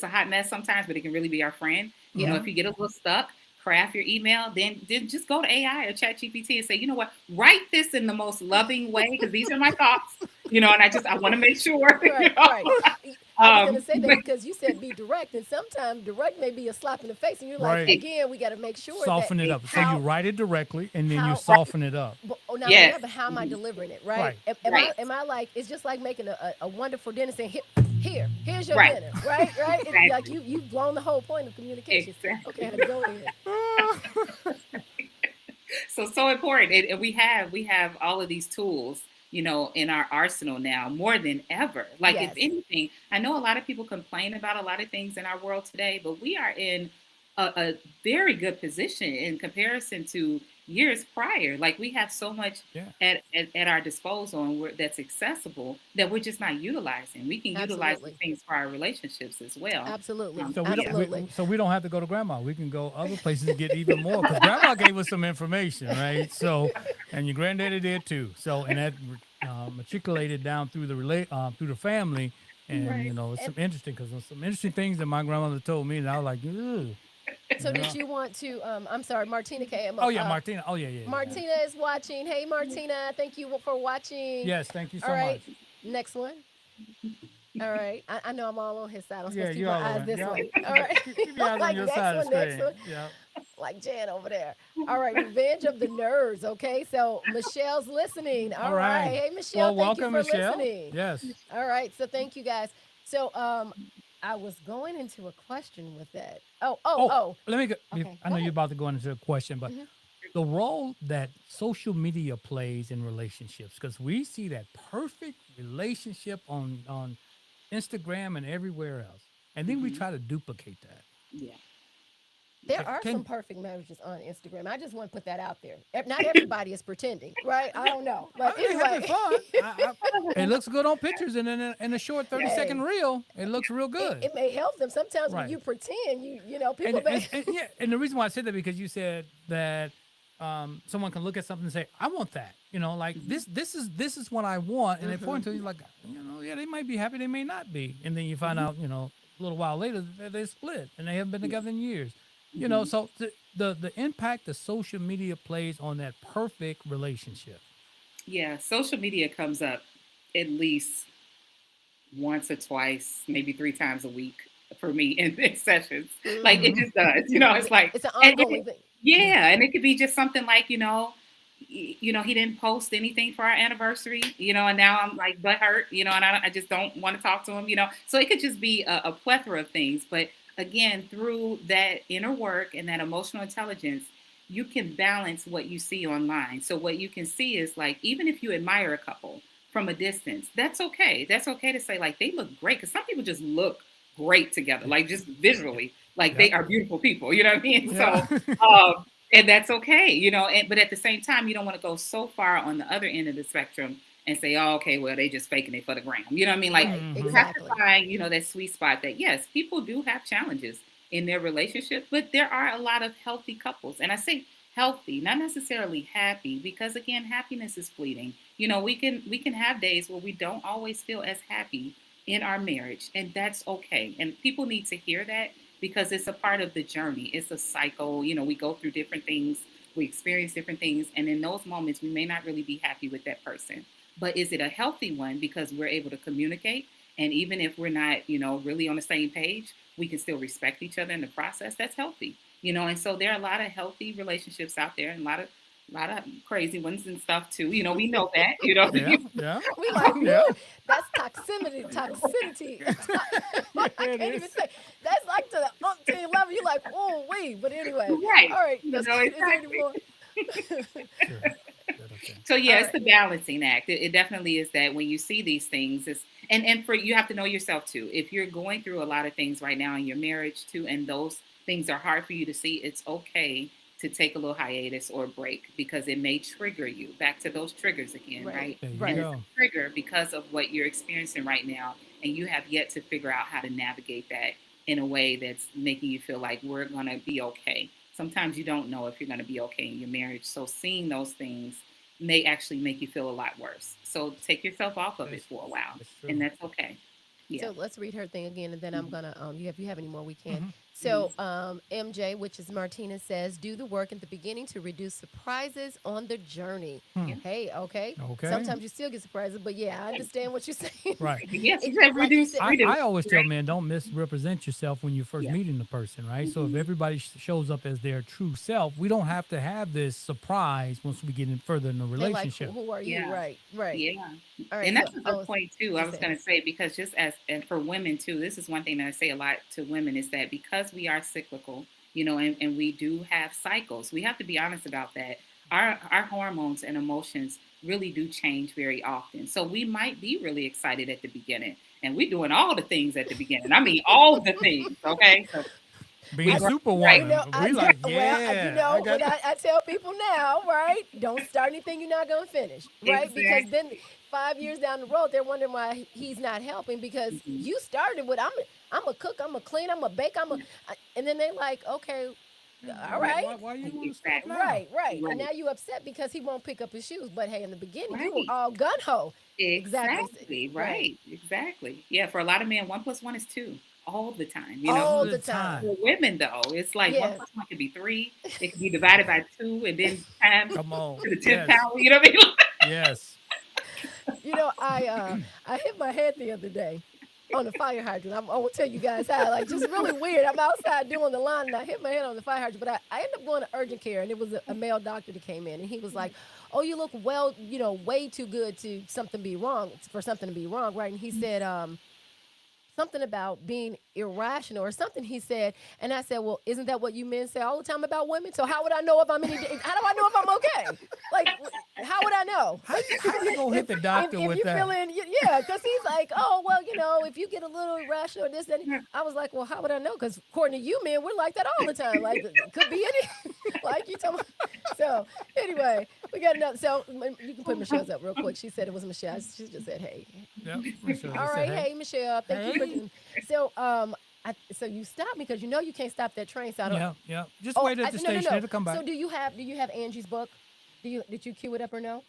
a hot mess sometimes, but it can really be our friend. If you get a little stuck, craft your email, then just go to AI or ChatGPT and say, you know what, write this in the most loving way, because these are my thoughts, and I want to make sure. Right. I was going to say that because you said be direct, and sometimes direct may be a slap in the face, and you're like, again, we got to make sure soften that it up. So you write it directly, and then you soften it up. But how am I delivering it, right? Am I like, it's just like making a wonderful dinner, saying, here's your dinner, right? It's like you've blown the whole point of communication. Exactly. Okay, I had to go ahead. So important. And we have all of these tools, in our arsenal now more than ever. Like, if anything, I know a lot of people complain about a lot of things in our world today, but we are in a very good position in comparison to years prior. Like, we have so much at our disposal, and that's accessible, that we're just not utilizing. We can utilize these things for our relationships as well. Absolutely. So we don't have to go to grandma. We can go other places to get even more, because grandma gave us some information, right? So, and your granddaddy did too. So, and that matriculated down through the family, and it's some interesting, because there's some interesting things that my grandmother told me, and I was like, ugh. So did you want to, I'm sorry, Martina came. Martina. Oh, yeah. Martina is watching. Hey, Martina, thank you for watching. Yes, thank you so all right. much. Next one. All right. I know I'm all on his side. I'm supposed to keep you're my eyes this yeah. way. All right. Keep your eyes on your side of the screen. Yeah. Like Jan over there. All right. Revenge of the Nerds. Okay. So Michelle's listening. All right. Hey, Michelle. Well, thank welcome, you for Michelle. listening. Yes. All right. So thank you guys. So I was going into a question with that. Let me go. Okay, I go know you're ahead. about to go into a question, but Mhm. the role that social media plays in relationships, because we see that perfect relationship on Instagram and everywhere else, and then we Hmm. try to duplicate that. Yeah. There Can, are some can perfect marriages on Instagram. I just want to put that out there. Not everybody is pretending, right? I don't know, I but mean, they having anyway, fun. It looks good on pictures, and then in a short 30-second hey, reel, it looks real good. it may help them. Sometimes when Right. you pretend, people and, may. and, and yeah, and the reason why I said that because you said that someone can look at something and say, "I want that." Like Hmm. this is what I want, and according Hmm. to you, like yeah, they might be happy, they may not be, and then you find Hmm. out, a little while later that they split and they haven't been Yeah. together in years. Hmm. So the impact the social media plays on that perfect relationship. Yeah. Social media comes up at least once or twice, maybe 3 times a week for me in sessions. Like it Hmm. Hmm. just does. It's, It's like, it's an and ongoing thing. Yeah. yeah, and it could be just something like, he didn't post anything for our anniversary, and now I'm like butt hurt, and I just don't want to talk to him. So it could just be a plethora of things. But again, through that inner work and that emotional intelligence, you can balance what you see online. So what you can see is like, even if you admire a couple from a distance, that's okay. That's okay to say like they look great because some people just look great together, Yeah. like just visually, like Yeah. they are beautiful people. You know what I mean? Yeah. So and that's okay, but at the same time, you don't want to go so far on the other end of the spectrum and say, oh, okay, well, they just faking it for the gram. You know what I mean? Like Right, Hmm. you have to exactly. find, that sweet spot that yes, people do have challenges in their relationship, but there are a lot of healthy couples. And I say healthy, not necessarily happy, because again, happiness is fleeting. We can have days where we don't always feel as happy in our marriage, and that's okay. And people need to hear that because it's a part of the journey. It's a cycle. We go through different things, we experience different things, and in those moments, we may not really be happy with that person. But is it a healthy one because we're able to communicate? And even if we're not, really on the same page, we can still respect each other in the process. That's healthy. And so there are a lot of healthy relationships out there and a lot of crazy ones and stuff too. We know that, Yeah. Yeah. We like, Yeah. woo, that's toxicity, toxicity. I It can't even is. say. That's like to the umpteen level. You like, oh, wee. But anyway, right. all right. Is there any Exactly. more? Sure. Good. Okay. So All yeah, it's right. the balancing act. It definitely is that when you see these things, and for you have to know yourself too. If you're going through a lot of things right now in your marriage too, and those things are hard for you to see, it's okay to take a little hiatus or break because it may trigger you back to those triggers again, Right. right? There you And Right. it's a go. trigger because of what you're experiencing right now, and you have yet to figure out how to navigate that in a way that's making you feel like we're gonna be okay. Sometimes you don't know if you're gonna be okay in your marriage. So seeing those things may actually make you feel a lot worse. So take yourself off of it That's for a while, that's and true. that's okay. Yeah. So let's read her thing again, and then I'm Mhm. gonna if you have any more, we can. Hmm. Mhm. So MJ, which is Martina, says, do the work at the beginning to reduce surprises on the journey. Hmm. Yeah. Hey, okay. Okay. Sometimes you still get surprises, but yeah, I understand what you're saying. Right. Yes, you said Like you reduce, said, I reduce. always tell Right? men don't misrepresent yourself when you're first Yeah. meeting the person, right? So if Hmm. everybody shows up as their true self, we don't have to have this surprise once we get in further in the they like, relationship. who are you? Yeah. Right, right. Yeah. All right. And So that's a I good was point too. I just was saying. going to say because just as and for women too, this is one thing that I say a lot to women is that because we are cyclical, and we do have cycles, we have to be honest about that. Our hormones and emotions really do change very often. So we might be really excited at the beginning, and we're doing all the things at the beginning. I mean, all the things. Okay, so we Being I, grow, right. superwoman, we like, I got. when I tell people now, right? Don't start anything you're not gonna finish, right? Because Exactly. then 5 years down the road, they're wondering why he's not helping because Mhm. you started with I'm a cook, I'm a clean, I'm a bake, Yeah. and then they like, okay, all Right. right. Why you want to stop Exactly. now? Right. And Right. now you upset because he won't pick up his shoes. But hey, in the beginning, you were Right. all gun ho. Exactly. Exactly. Right. Right. Exactly. Yeah. For a lot of men, 1 plus 1 is 2 all the time. Most of All the the time. time. For women, though, it's like one Yeah. plus one can be 3. It can be divided by 2 and then times Come on. to the 10th Yes. power. You know what I mean? Yes. I hit my head the other day on the fire hydrant. I won't tell you guys how. Like just really weird. I'm outside doing the line and I hit my head on the fire hydrant. But I ended up going to urgent care and it was a male doctor that came in and he was like, "Oh, you look well, way too good to something be wrong for something to be wrong, right?" And he said, something about being irrational or something he said. And I said, well, isn't that what you men say all the time about women? So how would I know if I'm how do I know if I'm okay? Like, how would I know? How you gonna hit the doctor if with you that? feeling, yeah, because he's like, oh, well, if you get a little irrational or this, then I was like, well, how would I know? Because according to you men, we're like that all the time. Like, it could be any, like you talking. So anyway, we got another. So you can put Michelle's up real quick. She said it was Michelle. She just said, hey. Yep. All right, hey Michelle, thank you for Hey. doing. So so you stopped me because you can't stop that train. So I don't. Yeah. Just Oh, wait at the no, no, station. no. It'll come back. So do you have Angie's book? Did you cue it up or no?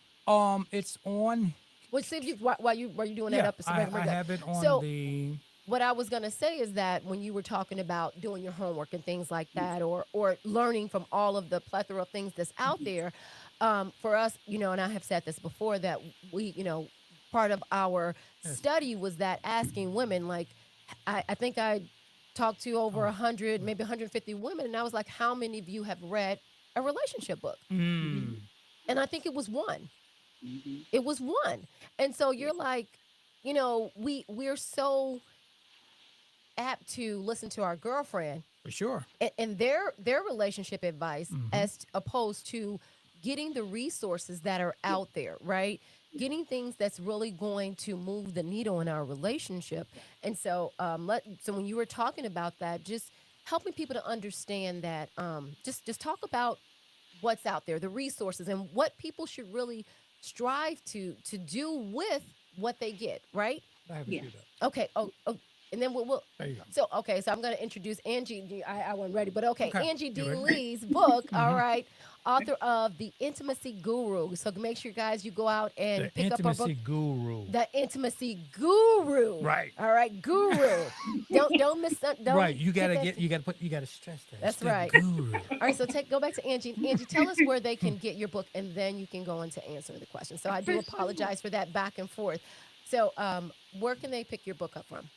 It's on. Well, see if you while you doing that Yeah, up. So I have it on So the. what I was gonna say is that when you were talking about doing your homework and things like that, or learning from all of the plethora of things that's out there, for us, and I have said this before that we, part of our study was that asking women, like, I think I talked to over 100, maybe 150 women, and I was like, how many of you have read a relationship book? Mm, And I think it was one. Mhm. It was one. And so you're like, we're so apt to listen to our girlfriend for sure. and their relationship advice as opposed to getting the resources that are out there, right? Getting things that's really going to move the needle in our relationship. And so so when you were talking about that, just helping people to understand that, just talk about what's out there, the resources, and what people should really strive to do with what they get, right? I have Yeah. it queued up. Okay. Oh, and then we'll. There you go. So okay, so I'm going to introduce I wasn't ready, but okay, Okay, Angie D. you ready? Lee's book. All right, author of the Intimacy Guru. So make sure, guys, you go out and The pick up our book. Intimacy Guru. The Intimacy Guru. Right. All right, Guru. don't miss that. Don't Right. You gotta that- you gotta stress that. That's It's the right. Guru. All right, so go back to Angie. Angie, tell us where they can get your book, and then you can go into answering the question. So I do apologize for that back and forth. So where can they pick your book up from?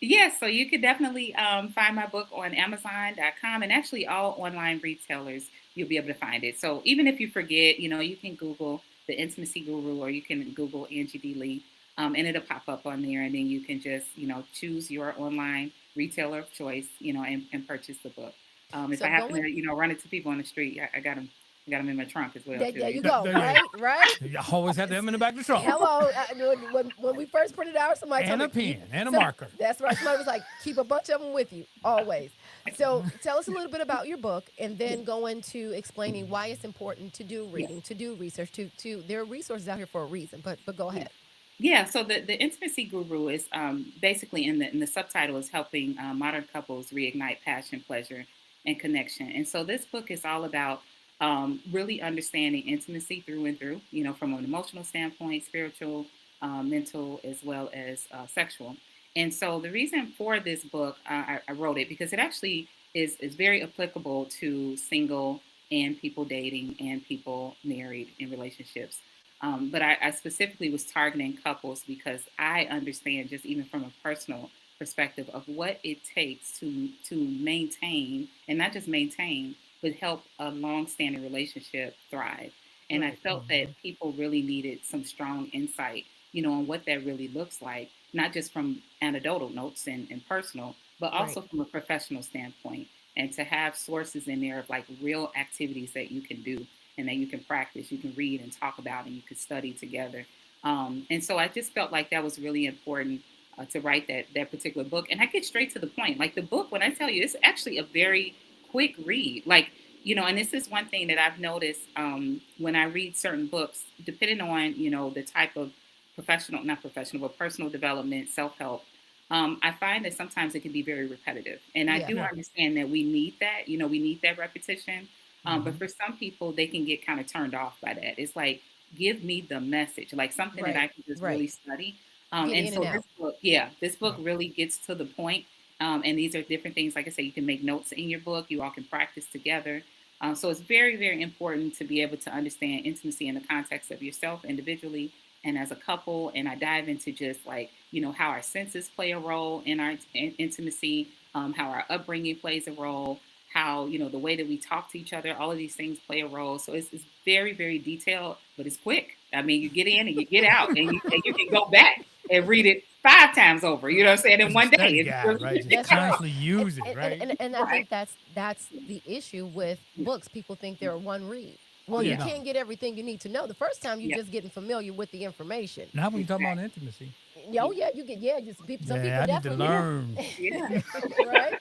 Yes, so you could definitely find my book on Amazon.com, and actually all online retailers, you'll be able to find it. So even if you forget, you can Google the Intimacy Guru, or you can Google Angie D. Lee, and it'll pop up on there. And then you can just, choose your online retailer of choice, and purchase the book. If So I happen going to, run into people on the street, I got them. I got them in my trunk as well. there, Too. there you go. There you go. Right. You always have them in the back of the trunk. Hello. When we first put it out, somebody And told a me, pen and a marker. That's right. Somebody was like, keep a bunch of them with you always. So tell us a little bit about your book, and then go into explaining why it's important to do reading, to do research, to there are resources out here for a reason. But go ahead. Yeah, so the Intimacy Guru is basically in the subtitle is helping modern couples reignite passion, pleasure, and connection. And so this book is all about really understanding intimacy through and through, from an emotional standpoint, spiritual, mental, as well as sexual. And so the reason for this book, I wrote it because it actually is very applicable to single and people dating and people married in relationships. But I specifically was targeting couples because I understand, just even from a personal perspective, of what it takes to maintain, and not just maintain, but help a long-standing relationship thrive. And I felt that people really needed some strong insight, on what that really looks like, not just from anecdotal notes and personal, but also from a professional standpoint. And to have sources in there of like real activities that you can do and that you can practice, you can read and talk about, and you can study together. And so I just felt like that was really important to write that particular book. And I get straight to the point. Like the book, when I tell you, it's actually a very quick read. Like, and this is one thing that I've noticed when I read certain books, depending on, the type of not professional, but personal development, self-help, I find that sometimes it can be very repetitive. And I do understand that we need that, we need that repetition. But for some people, they can get kind of turned off by that. It's like, give me the message, like something that I can just really study. And so this book really gets to the point. And these are different things. Like I said, you can make notes in your book. You all can practice together. So it's very, very important to be able to understand intimacy in the context of yourself individually and as a couple. And I dive into just like, how our senses play a role in our intimacy, how our upbringing plays a role, how, the way that we talk to each other, all of these things play a role. So it's very, very detailed, but it's quick. I mean, you get in and you get out, and you can go back and read it 5 times over, you know what I'm saying, in It's a one day. study It's guide, really- right? Just That's right. constantly use it, right? And I Right. think that's the issue with books. People think they're one read. Well, Yeah, you no. can't get everything you need to know. The first time you're Yeah. just getting familiar with the information. Now when you talk about intimacy, Oh yeah, you get just people. Some yeah, people I need to definitely learn Yeah. right.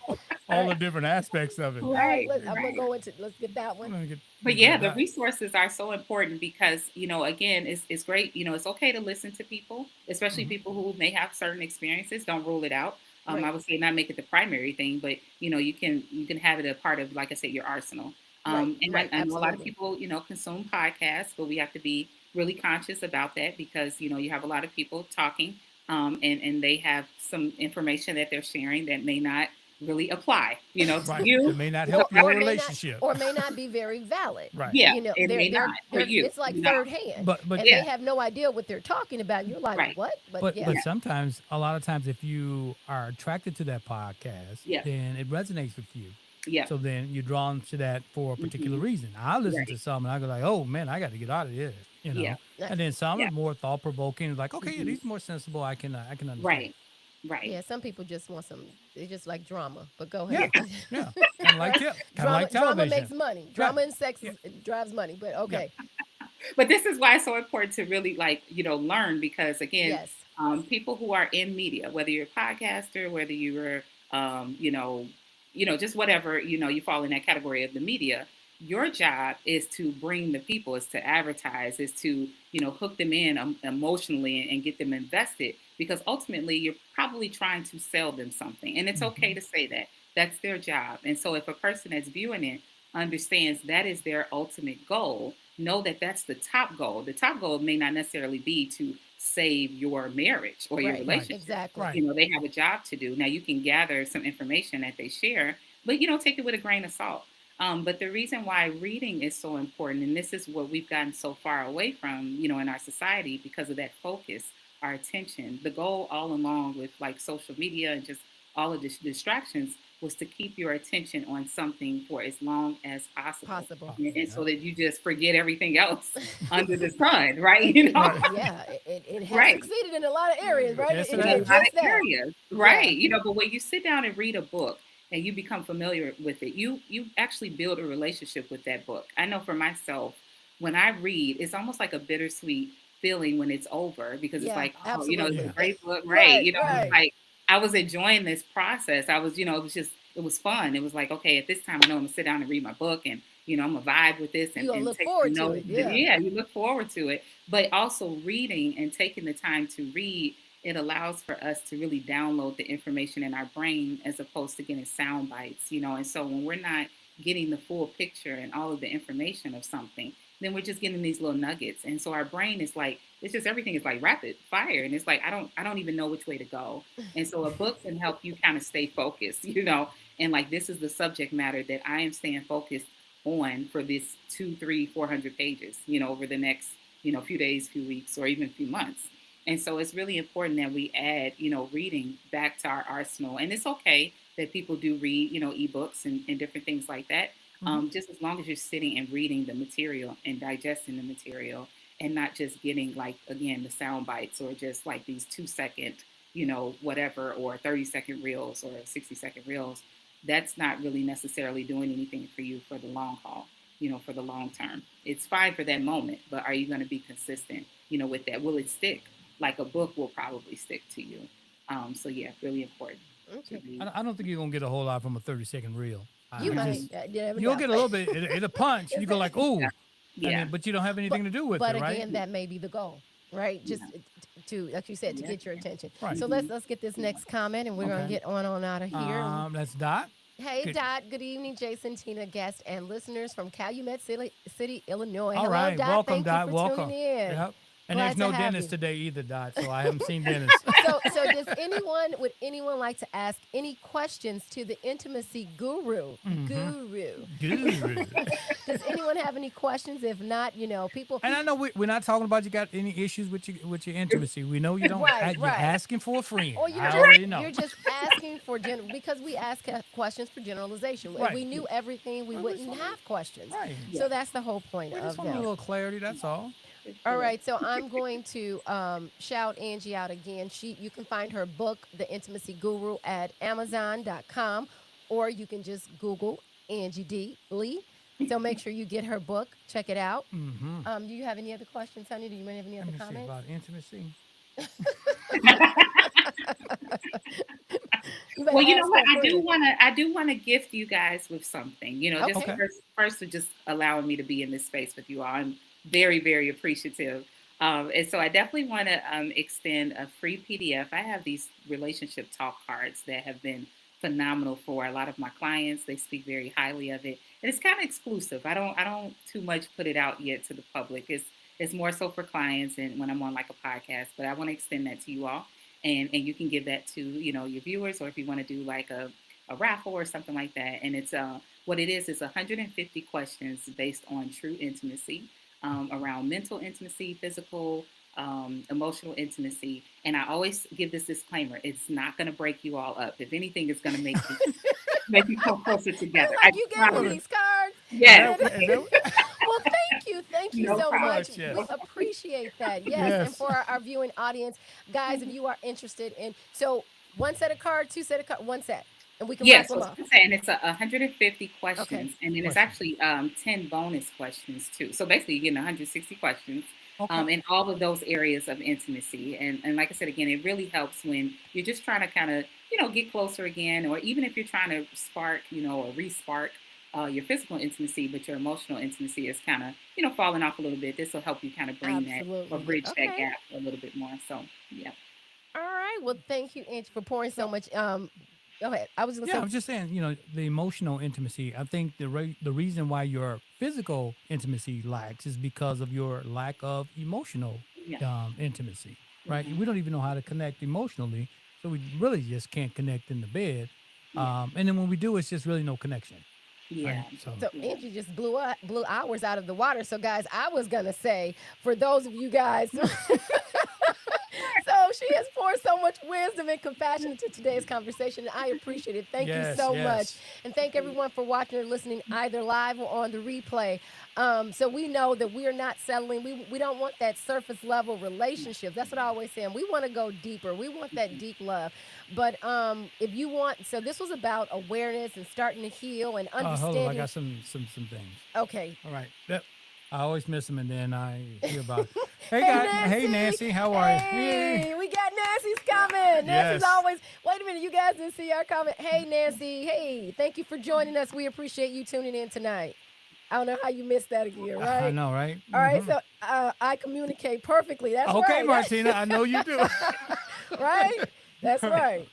all the different aspects of it. All right, Right. I'm gonna Right. go into. Let's get that I'm one. gonna But get yeah, the that. resources are so important because, again, it's great. It's okay to listen to people, especially Mhm. people who may have certain experiences. Don't rule it out. Right. I would say not make it the primary thing, but you can have it a part of, like I said, your arsenal. Right. And Right. I know a lot of Absolutely. people, consume podcasts, but we have to be really conscious about that because, you have a lot of people talking, and they have some information that they're sharing that may not really apply, to Right. It you. may not help your relationship. Or may not be very valid. Right. Yeah, You know, it may not for they're you, it's like third hand, But and Yeah, they have no idea what they're talking about. And you're like, right. what? But but yeah, but sometimes, a lot of times, if you are attracted to that podcast, Yeah, then it resonates with you. yeah. So then you're drawn to that for a particular Mhm. reason. I listen to Right. some and I go like, oh man, I got to get out of this, Yeah. And then some Yeah. is more thought provoking. Like, okay, yeah, Mhm. these are more sensible. I can understand. Right. Right. yeah. Some people just want some. They just like drama. But go Yeah, ahead. yeah. Kind of like Right? kind of like Drama television. makes money. Yeah, Drama and sex yeah, drives money. But yeah. okay, But this is why it's so important to really learn because again, yes, people who are in media, whether you're a podcaster, whether you're um, you know, just whatever, you fall in that category of the media, your job is to bring the people, is to advertise, is to, hook them in emotionally and get them invested because ultimately you're probably trying to sell them something. And it's okay Hmm. to say that. That's their job. And so if a person that's viewing it understands that is their ultimate goal, know that that's the top goal. The top goal may not necessarily be to save your marriage or your right, Right, relationship. exactly. right. They have a job to do. Now you can gather some information that they share, but take it with a grain of salt. But the reason why reading is so important, and this is what we've gotten so far away from, in our society because of that focus, our attention. The goal all along with like social media and just all of the distractions was to keep your attention on something for as long as possible. Possible. And Yeah. so that you just forget everything else under the sun, right? Right. Yeah, it has Right. succeeded in a lot of areas, right? Yes, It it In did a has. lot of just that. areas, Yeah. right? But when you sit down and read a book and you become familiar with it, you actually build a relationship with that book. I know for myself, when I read, it's almost like a bittersweet feeling when it's over because it's Yeah, like, oh, it's a Yeah. absolutely. great book, right? Right, It's right. Hmm. like I was enjoying this process. I was, it was fun. It was like, okay, at this time, I know I'm gonna sit down and read my book, and I'm gonna vibe with this You and, gonna and look take some forward to notes. it. Yeah. Yeah, you look forward to it, but also reading and taking the time to read. It allows for us to really download the information in our brain as opposed to getting sound bites. And so when we're not getting the full picture and all of the information of something, then we're just getting these little nuggets. And so our brain is like, it's just everything is like rapid fire. And it's like I don't even know which way to go. And so a book can help you kind of stay focused. And like this is the subject matter that I am staying focused on for this 2, 3, 400 pages, over the next, few days, few weeks, or even a few months. And so it's really important that we add, reading back to our arsenal. And it's okay that people do read, ebooks and different things like that. Hmm. Just as long as you're sitting and reading the material and digesting the material and not just getting like, again, the sound bites or just like these 2-second, whatever, or 30-second reels or 60-second reels. That's not really necessarily doing anything for you for the long haul, for the long term. It's fine for that moment, but are you going to be consistent, with that? Will it stick? Like a book will probably stick to you. So yeah, really important to Okay. read. I don't think you're gonna get a whole lot from a 30-second reel. You You might. just You never you'll know. get a little bit. It'll punch. You It's go a- like, Yeah. ooh, and Yeah. then but you don't have but anything to do with but it, right? again, that may be the goal, right? Just Yeah. to, like you said, to Yeah. get your attention. Right. So let's get this next comment, and we're gonna Okay. get on out of here. That's Dot. Hey, Good. Dot. Good evening, Jason, Tina, guests, and listeners from Calumet City, Illinois. All Hello, right, Dot. welcome, Thank Dot. you for Welcome. tuning in. Yep. And Glad there's to no have Dennis you. today either, Dot. So I haven't seen Dennis. So would anyone like to ask any questions to the intimacy guru? Guru. Guru. Does anyone have any questions? If not, people. And I know we're not talking about you got any issues with your intimacy. We know you don't. Right, You're right. asking for a friend. Or I already know. you're just asking for because we ask questions for generalization. If Right. we knew everything, we Well, wouldn't have questions. Right. So that's the whole point We of just want a them. little clarity. That's all. All right, so I'm going to shout Angie out again. You can find her book, The Intimacy Guru, at Amazon.com, or you can just Google Angie D. Lee. So make sure you get her book. Check it out. Mm-hmm. Do you have any other questions, honey? Do you have any Let other me see comments? about intimacy. You better Well, you know ask what? for a friend. I do want to gift you guys with something. Just Okay. Okay. first for just allowing me to be in this space with you all. I'm very, very appreciative. And so I definitely want to extend a free PDF. I have these relationship talk cards that have been phenomenal for a lot of my clients. They speak very highly of it, and it's kind of exclusive. I don't too much put it out yet to the public. It's more so for clients and when I'm on like a podcast. But I want to extend that to you all, and you can give that to your viewers, or if you want to do like a raffle or something like that. And it's what it is 150 questions based on true intimacy, around mental intimacy, physical, emotional intimacy. And I always give this disclaimer: it's not going to break you all up. If anything, it's going to make you come closer together. Like you gave me these cards. Yes. Well, thank you No so problem. much. Yes. We appreciate that. Yes. Yes. And for our viewing audience, guys, if you are interested in, so one set of cards, two set of cards, one set, and we can Yes, wrap so them up. I'm saying it's 150 questions, Okay. and then it's actually 10 bonus questions too. So basically, you're getting 160 questions, Okay. in all of those areas of intimacy. And like I said again, it really helps when you're just trying to kind of get closer again, or even if you're trying to spark, or re-spark your physical intimacy, but your emotional intimacy is kind of falling off a little bit. This will help you kind of bring that or Absolutely. bridge that Okay. gap a little bit more. So yeah. All right. Well, thank you, Angie, for pouring so much. Go ahead. I was going to Yeah, say, I'm just saying, the emotional intimacy. I think the reason why your physical intimacy lacks is because of your lack of emotional Yeah. intimacy, right? Mhm. We don't even know how to connect emotionally, so we really just can't connect in the bed. Yeah. And then when we do, it's just really no connection, Yeah. right? So so Yeah. Angie just blew hours out of the water. So, guys, I was going to say, for those of you guys. So she has poured so much wisdom and compassion into today's conversation. And I appreciate it. Thank you yes, so much. yes. And thank everyone for watching or listening either live or on the replay. So we know that we are not settling. We don't want that surface level relationship. That's what I always say. And we want to go deeper. We want that deep love. But if you want, so this was about awareness and starting to heal and Hold on, I understanding. got some things. Okay. All right. Yep. I always miss them, and then I hear about. Hey, Hey, guys. Nancy. Hey, Nancy. How are you? Hey, we got Nancy's coming. Nancy's Yes. always. Wait a minute, you guys didn't see our comment. Hey, Nancy. Hey, thank you for joining us. We appreciate you tuning in tonight. I don't know how you missed that again, I right? know, right? All right, Mhm. so I communicate perfectly. That's Okay, right. Martina. I know you do. Right? That's right.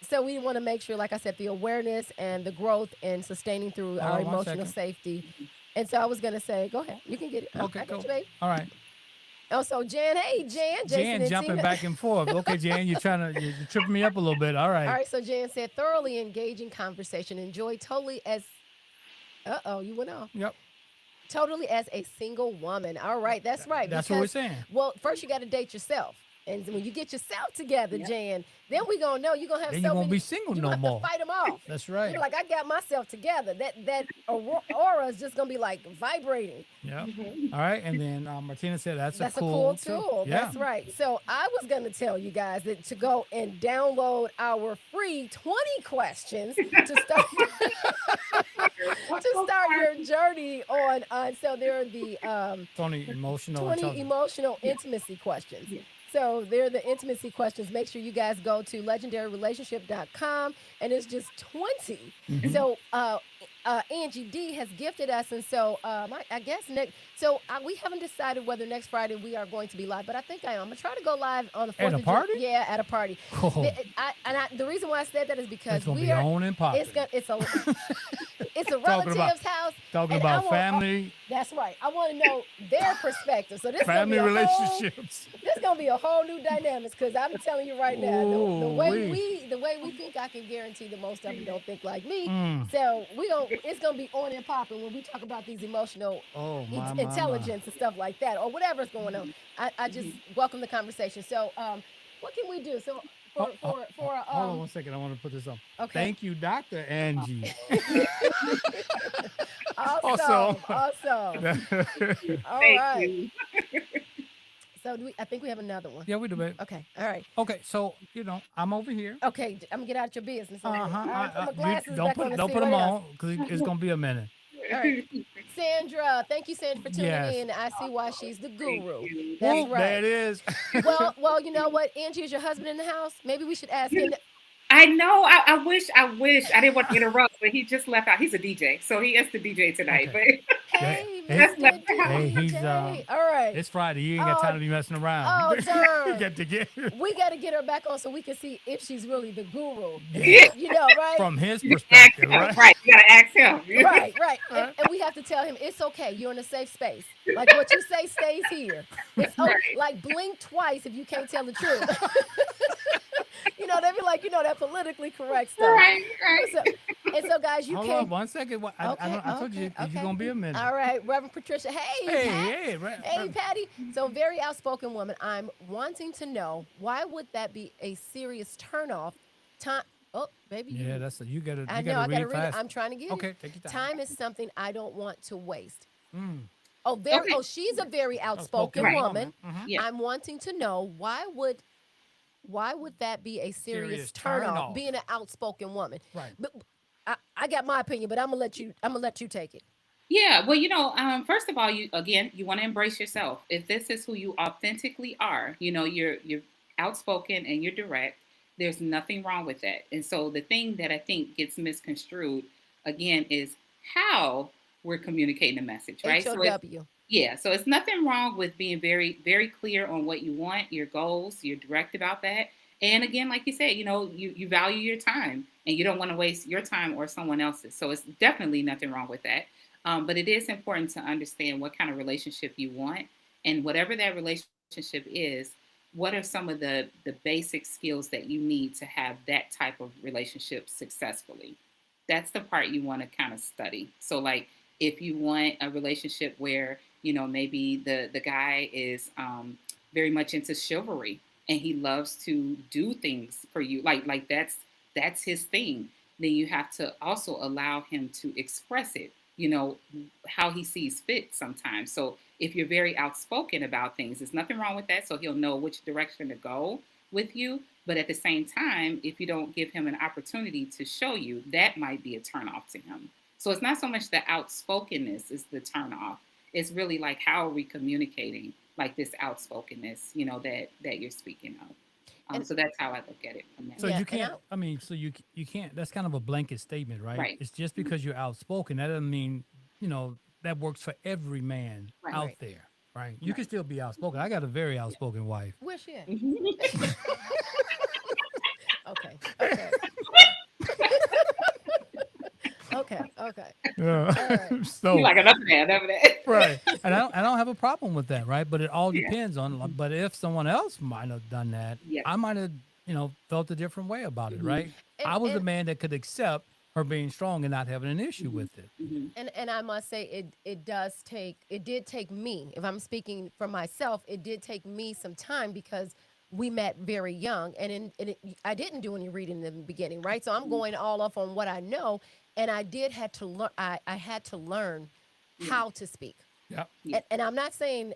So we want to make sure, like I said, the awareness and the growth and sustaining through Hold our on one emotional second. safety. And so I was gonna say, go ahead, you can get it. Okay, I got cool. you, babe. All right. Oh, so Jan, hey Jan, Jason Jan and jumping Tina. back and forth. Okay, Jan, you're tripping me up a little bit. All right. All right, so Jan said thoroughly engaging conversation. Enjoy totally as. You went off. Yep. Totally as a single woman. All right, that's right. That's what we're saying. Well, first you got to date yourself. And when you get yourself together, Yep. Jan, then we gonna know you're gonna have Then so you won't many. be single You no have more. to fight them off. That's You're right. like, I got myself together. That aura is just gonna be like vibrating. Yep. Mhm. All right. And then Martina said that's a cool cool tool. Yeah. That's right. So I was going to tell you guys that to go and download our free 20 questions to start your journey on. So there are the 20 emotional 20 intelligence. emotional intimacy questions. Yeah. So they're the intimacy questions. Make sure you guys go to legendaryrelationship.com and it's just 20. Mhm. So Angie D has gifted us. And so I guess next, so we haven't decided whether next Friday we are going to be live, but I think I am. I'm going to try to go live on the 4th At a of party? July. Yeah, at a party. Cool. The reason why I said that is because It's gonna we be are, on and popping. it's a Talking relative's about- house. Talking and I about want- family, That's right. I want to know their perspective. So this family is gonna be a whole, relationships. this is gonna be a whole new dynamics because I'm telling you right now, the way Ooh-wee. we think, I can guarantee that most of them don't think like me. Mm. So it's gonna be on and popping when we talk about these emotional Oh my, intelligence and stuff like that, or whatever's going on. I just welcome the conversation. So what can we do? So for Hold on one second. I want to put this on. Okay. Thank you, Dr. Angie. Awesome. Awesome. All Thank right. you. So I think we have another one. Yeah, we do, babe. Okay. All right. Okay, so I'm over here. Okay. I'm gonna get out your business. Over Uh here. huh. All right. Put my You glasses don't back on and don't see put what them else. on because it's gonna be a minute. All right. Sandra, thank you, Sandra, for tuning Yes. in. I see why she's the Thank guru. you. That's Whoop, there right. it is. Well, you know what? Angie, is your husband in the house? Maybe we should ask him. I know. I wish. I didn't want to interrupt, but he just left out. He's a DJ, so he is the DJ tonight. Okay. Yeah, Hey, Just Mr. left the house. hey, he's DJ. All right. it's Friday. You ain't got time to be messing around. Oh, darn. Got to get We got to get her back on so we can see if she's really the guru. Yeah. You know, right? From his You ask perspective, him, right? right? You gotta ask him. Right, right. And we have to tell him it's okay. You're in a safe space. Like what you say stays here. It's okay. Like blink twice if you can't tell the truth. You know, they be like, that politically correct stuff. Right. And so, guys, you Hold can't. on 1 second. I told you you're gonna be a minute. All right, Reverend Patricia. Hey, Pat. Right. Hey, Patty. So, very outspoken woman. I'm wanting to know why would that be a serious turnoff? Time. Oh, baby. Yeah, you gotta. I You know. I gotta gotta read read it. fast. I'm trying to get Okay, it. take your time. Time is something I don't want to waste. Mm. Oh, very. Okay. Oh, she's a very outspoken Right. woman. Mhm. Yeah. I'm wanting to know why would that be a serious Serious turn turnoff? off. Being an outspoken woman. Right. But I got my opinion, but I'm gonna let you take it. Yeah, well, first of all, you want to embrace yourself. If this is who you authentically are, you're outspoken and you're direct. There's nothing wrong with that. And so the thing that I think gets misconstrued again is how we're communicating the message, right? HOW. So it's nothing wrong with being very, very clear on what you want, your goals, you're direct about that. And again, like you said, you value your time and you don't want to waste your time or someone else's. So it's definitely nothing wrong with that. But it is important to understand what kind of relationship you want, and whatever that relationship is, what are some of the basic skills that you need to have that type of relationship successfully. That's the part you want to kind of study. So like if you want a relationship where, maybe the guy is very much into chivalry and he loves to do things for you, like that's his thing, then you have to also allow him to express it, how he sees fit sometimes. So if you're very outspoken about things, there's nothing wrong with that. So he'll know which direction to go with you. But at the same time, if you don't give him an opportunity to show you, that might be a turnoff to him. So it's not so much the outspokenness is the turnoff. It's really like, how are we communicating like this outspokenness, that you're speaking of. So that's how I look at it from that. So Yeah, you can't. I mean, so you can't. That's kind of a blanket statement, right? Right. It's just because you're outspoken. That doesn't mean that works for every man Right. out Right. there, right? You can still be outspoken. I got a very outspoken wife. Where's she at? Mhm. Okay. Okay. Okay. Yeah. right. So You're like another man over there. right, and I don't have a problem with that, right? But it all Yeah. depends on. But if someone else might have done that, Yeah. I might have felt a different way about it, Mhm. right? And, I was the and, man that could accept her being strong and not having an issue with it. Mhm. and I must say it did take me, if I'm speaking for myself, it did take me some time because we met very young, I didn't do any reading in the beginning, right? So I'm going all off on what I know, and I had to learn. I had to learn Yeah. how to speak, Yeah. Yeah. and I'm not saying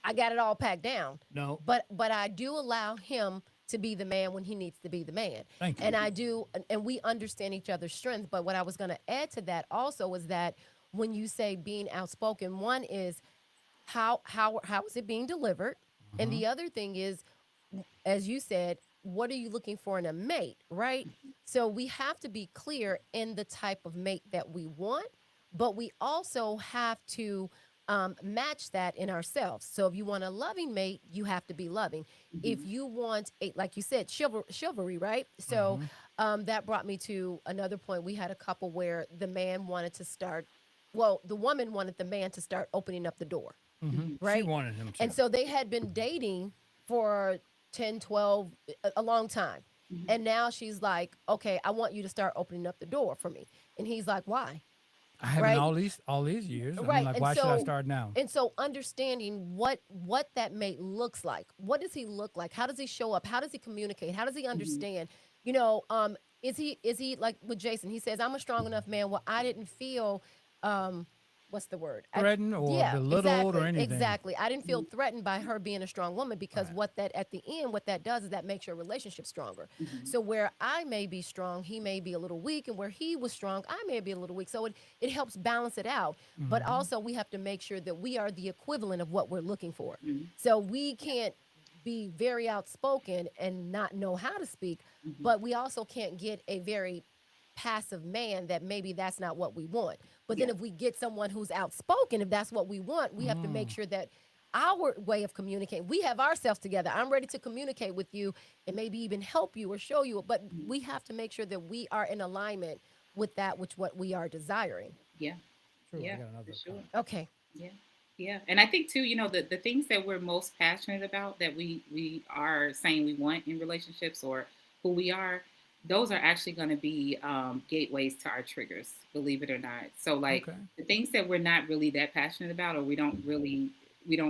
I got it all packed down, No. but I do allow him to be the man when he needs to be the man. Thank you. And I do, and we understand each other's strengths. But what I was going to add to that also is that when you say being outspoken, one is how is it being delivered, and the other thing is, as you said, what are you looking for in a mate, right? So we have to be clear in the type of mate that we want, but we also have to match that in ourselves. So if you want a loving mate, you have to be loving. If you want like you said, chivalry, right? So that brought me to another point. We had a couple where the man wanted to start, well, the woman wanted the man to start opening up the door, She right? wanted him to. And so they had been dating for 10, 12, a long time. And now she's like, okay, I want you to start opening up the door for me. And he's like, why? I haven't right? all these years. I Right, mean, like, and why should I so- start now? And so understanding what that mate looks like. What does he look like? How does he show up? How does he communicate? How does he understand? Is he like with Jason? He says, I'm a strong enough man. Well, I didn't feel what's the word? threatened or Yeah, belittled exactly, or anything. exactly. I didn't feel threatened by her being a strong woman because Right. what that at the end, what that does is that makes your relationship stronger. So where I may be strong, he may be a little weak, and where he was strong, I may be a little weak. So it helps balance it out. But also we have to make sure that we are the equivalent of what we're looking for. So we can't be very outspoken and not know how to speak, but we also can't get a very passive man that maybe that's not what we want. But then Yeah. if we get someone who's outspoken, if that's what we want, we have to make sure that our way of communicating, we have ourselves together. I'm ready to communicate with you and maybe even help you or show you, but we have to make sure that we are in alignment with that which what we are desiring. Yeah. True. I Yeah. got another For sure. comment. Okay. Yeah. Yeah. And I think too, the things that we're most passionate about that we are saying we want in relationships or who we are, those are actually going to be gateways to our triggers, believe it or not. So like Okay. the things that we're not really that passionate about or we don't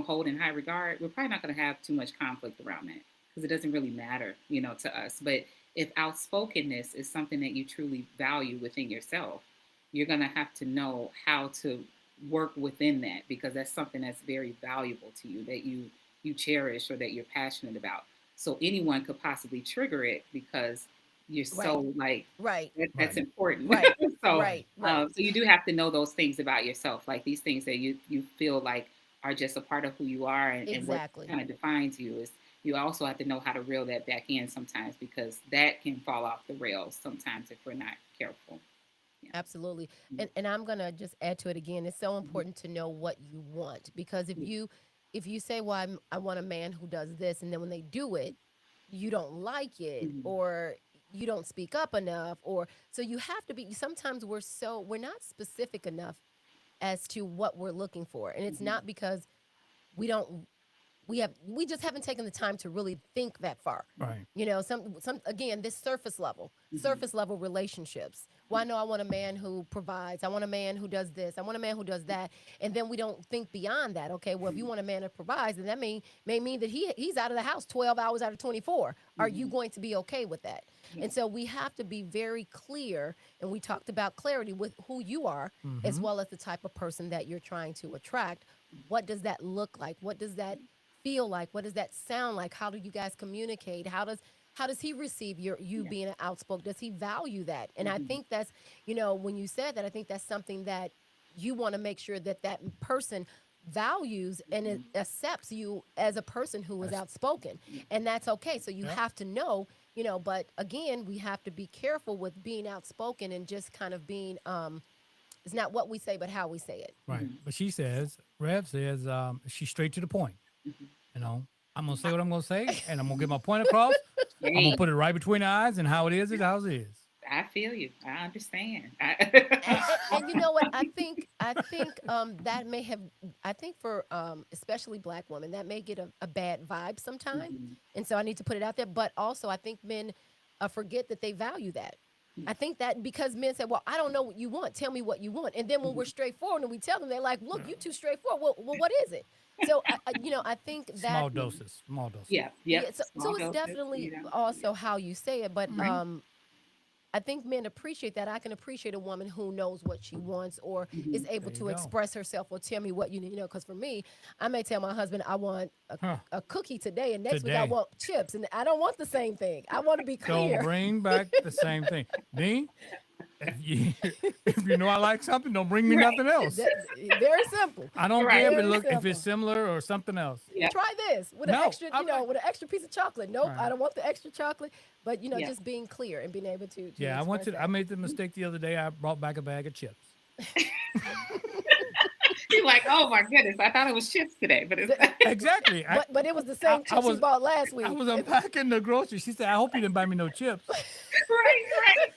hold in high regard, we're probably not going to have too much conflict around that because it doesn't really matter, to us. But if outspokenness is something that you truly value within yourself, you're going to have to know how to work within that because that's something that's very valuable to you that you cherish or that you're passionate about. So anyone could possibly trigger it because you're so like Right. that's Right. important. Right. So Right. Right. so you do have to know those things about yourself, like these things that you feel like are just a part of who you are and what Exactly. kind of defines you is you also have to know how to reel that back in sometimes because that can fall off the rails sometimes if we're not careful. Yeah. Absolutely. And I'm going to just add to it again. It's so important to know what you want because if you say, well, I want a man who does this, and then when they do it, you don't like it Mhm. or you don't speak up enough or so you have to be sometimes we're not specific enough as to what we're looking for. And it's Mhm. not because we don't we just haven't taken the time to really think that far. Right. Some again, this Mhm. surface level relationships. Well, I know I want a man who provides. I want a man who does this. I want a man who does that. And then we don't think beyond that. Okay, well, if you want a man that provides, then that may mean that he's out of the house 12 hours out of 24. Are you Mhm. going to be okay with that? Yeah. And so we have to be very clear. And we talked about clarity with who you are, as Mm-hmm. well as the type of person that you're trying to attract. What does that look like? What does that feel like? What does that sound like? How do you guys communicate? How does he receive you Yeah. being outspoken? Does he value that? And I Mhm. think that's, when you said that, I think that's something that you want to make sure that that person values and Mhm. accepts you as a person who is That's, outspoken. Yeah. And that's okay. So you yep. have to know, but again, we have to be careful with being outspoken and just kind of being it's not what we say, but how we say it. Right. Mhm. But Rev says, she's straight to the point. Mhm. You know, I'm gonna say what I'm gonna say, and I'm gonna get my point across. I'm gonna Hey, put it right between the eyes, and how it is how it is. I feel you. I understand. And you know what? I think that may have I think for especially black women that may get a bad vibe sometime, Mhm. and so I need to put it out there. But also, I think men forget that they value that. Yeah. I think that because men say, "Well, I don't know what you want. Tell me what you want." And then when we're Mhm. straightforward and we tell them, they're like, "Look, you too straightforward. Well, what is it?" So I think that Small doses. Small doses. Yeah. yeah. Yep. So Small it's doses. definitely Yeah. also how you say it, but Right. I think men appreciate that. I can appreciate a woman who knows what she wants or is Mhm. able There you to go. express herself or tell me what you need. Because for me, I may tell my husband I want Huh. a cookie today, and next week I Today. want chips, and I don't want the same thing. I want to be Don't clear. bring back the same thing. Me, if you if you know I like something, don't bring me Right. nothing else. That, very simple. I don't care Right. if it Very look if it's simple. similar or something else. Yeah. Try this with an No, extra, I'm like, with an extra piece of chocolate. Nope, I right. don't want the extra chocolate. But Yeah. just being clear and being able to Yeah, express I that. made the mistake the other day. I brought back a bag of chips. You're like, oh my goodness, I thought it was chips today, but it's The- Exactly. but it was the I, same I chip she was bought last I week. was unpacking the groceries. She said, "I hope you didn't buy me no chips." right, right.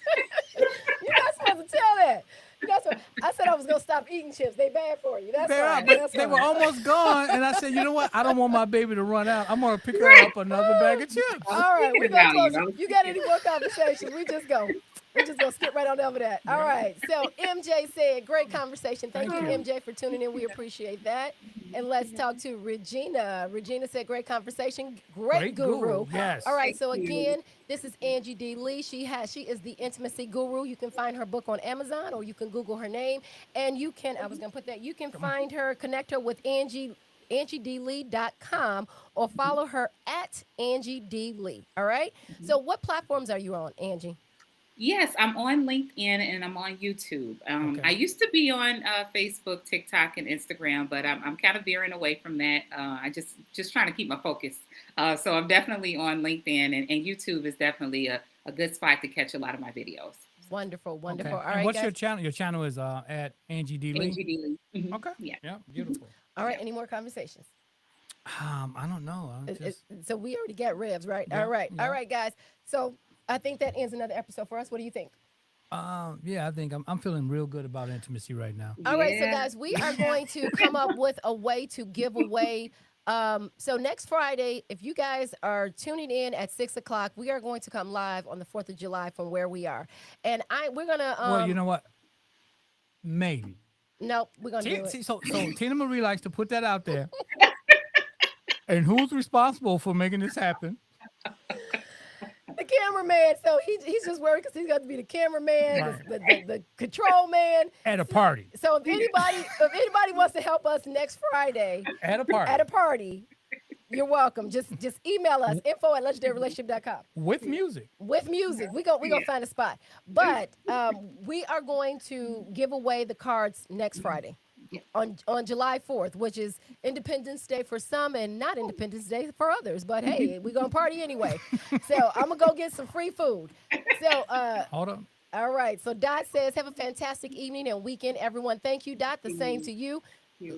You're not supposed to tell that. You're not supposed, I said I was gonna stop eating chips. They bad for you. That's They are, fine. but That's they were fine. almost gone, and I said, "You know what? I don't want my baby to run out. I'm gonna pick her Right. up another bag of I chips." was All right, thinking we gonna about you. close I it. was You got thinking. any more conversations? We just go. We're just gonna skip right on over that. All right. So MJ said, great conversation. Thank you, Thank you. MJ, for tuning in. We appreciate that. And let's talk to Regina. Regina said, great conversation. Great guru. Yes. All right. So Thank you. again, this is Angie D. Lee. She is the Intimacy Guru. You can find her book on Amazon, or you can Google her name. And you can, I was gonna put that, you can find her, connect her with AngieDlee.com, or follow her at Angie D. Lee. All right. So what platforms are you on, Angie? Yes, I'm on LinkedIn and I'm on YouTube. Okay. I used to be on Facebook, TikTok, and Instagram, but I'm kind of veering away from that. I just trying to keep my focus. So I'm definitely on LinkedIn, and YouTube is definitely a good spot to catch a lot of my videos. Wonderful, wonderful. Okay. All And right, what's guys. your channel? Your channel is at Angie D. Lee. Angie D. Lee. Mhm. Okay. Yeah. Yeah. Beautiful. All right. Any more conversations? I don't know. So we already got revs, right? Yeah, All right. yeah. All right, guys. So I think that ends another episode for us. What do you think? Yeah, I think I'm feeling real good about intimacy right now. All right, so Yeah. guys, we are going to come up with a way to give away. So next Friday, if you guys are tuning in at 6:00, we are going to come live on the 4th of July from where we are, and we're gonna. Well, you know what? Maybe. Nope, we're gonna do it. See, so Tina Marie likes to put that out there. And who's responsible for making this happen? The cameraman. So he's just worried because he's got to be the cameraman, Right. the control man. At a party. So if anybody wants to help us next Friday At a party. at a party, you're welcome. Just email us info@legendaryrelationship.com. With music. With music. We're gonna find a spot. But we are going to give away the cards next Friday. On July 4th, which is Independence Day for some and not Independence Day for others. But hey, we're gonna party anyway. So I'm gonna go get some free food. So Hold on. all right. So Dot says, have a fantastic evening and weekend, everyone. Thank you, Dot. The same to you.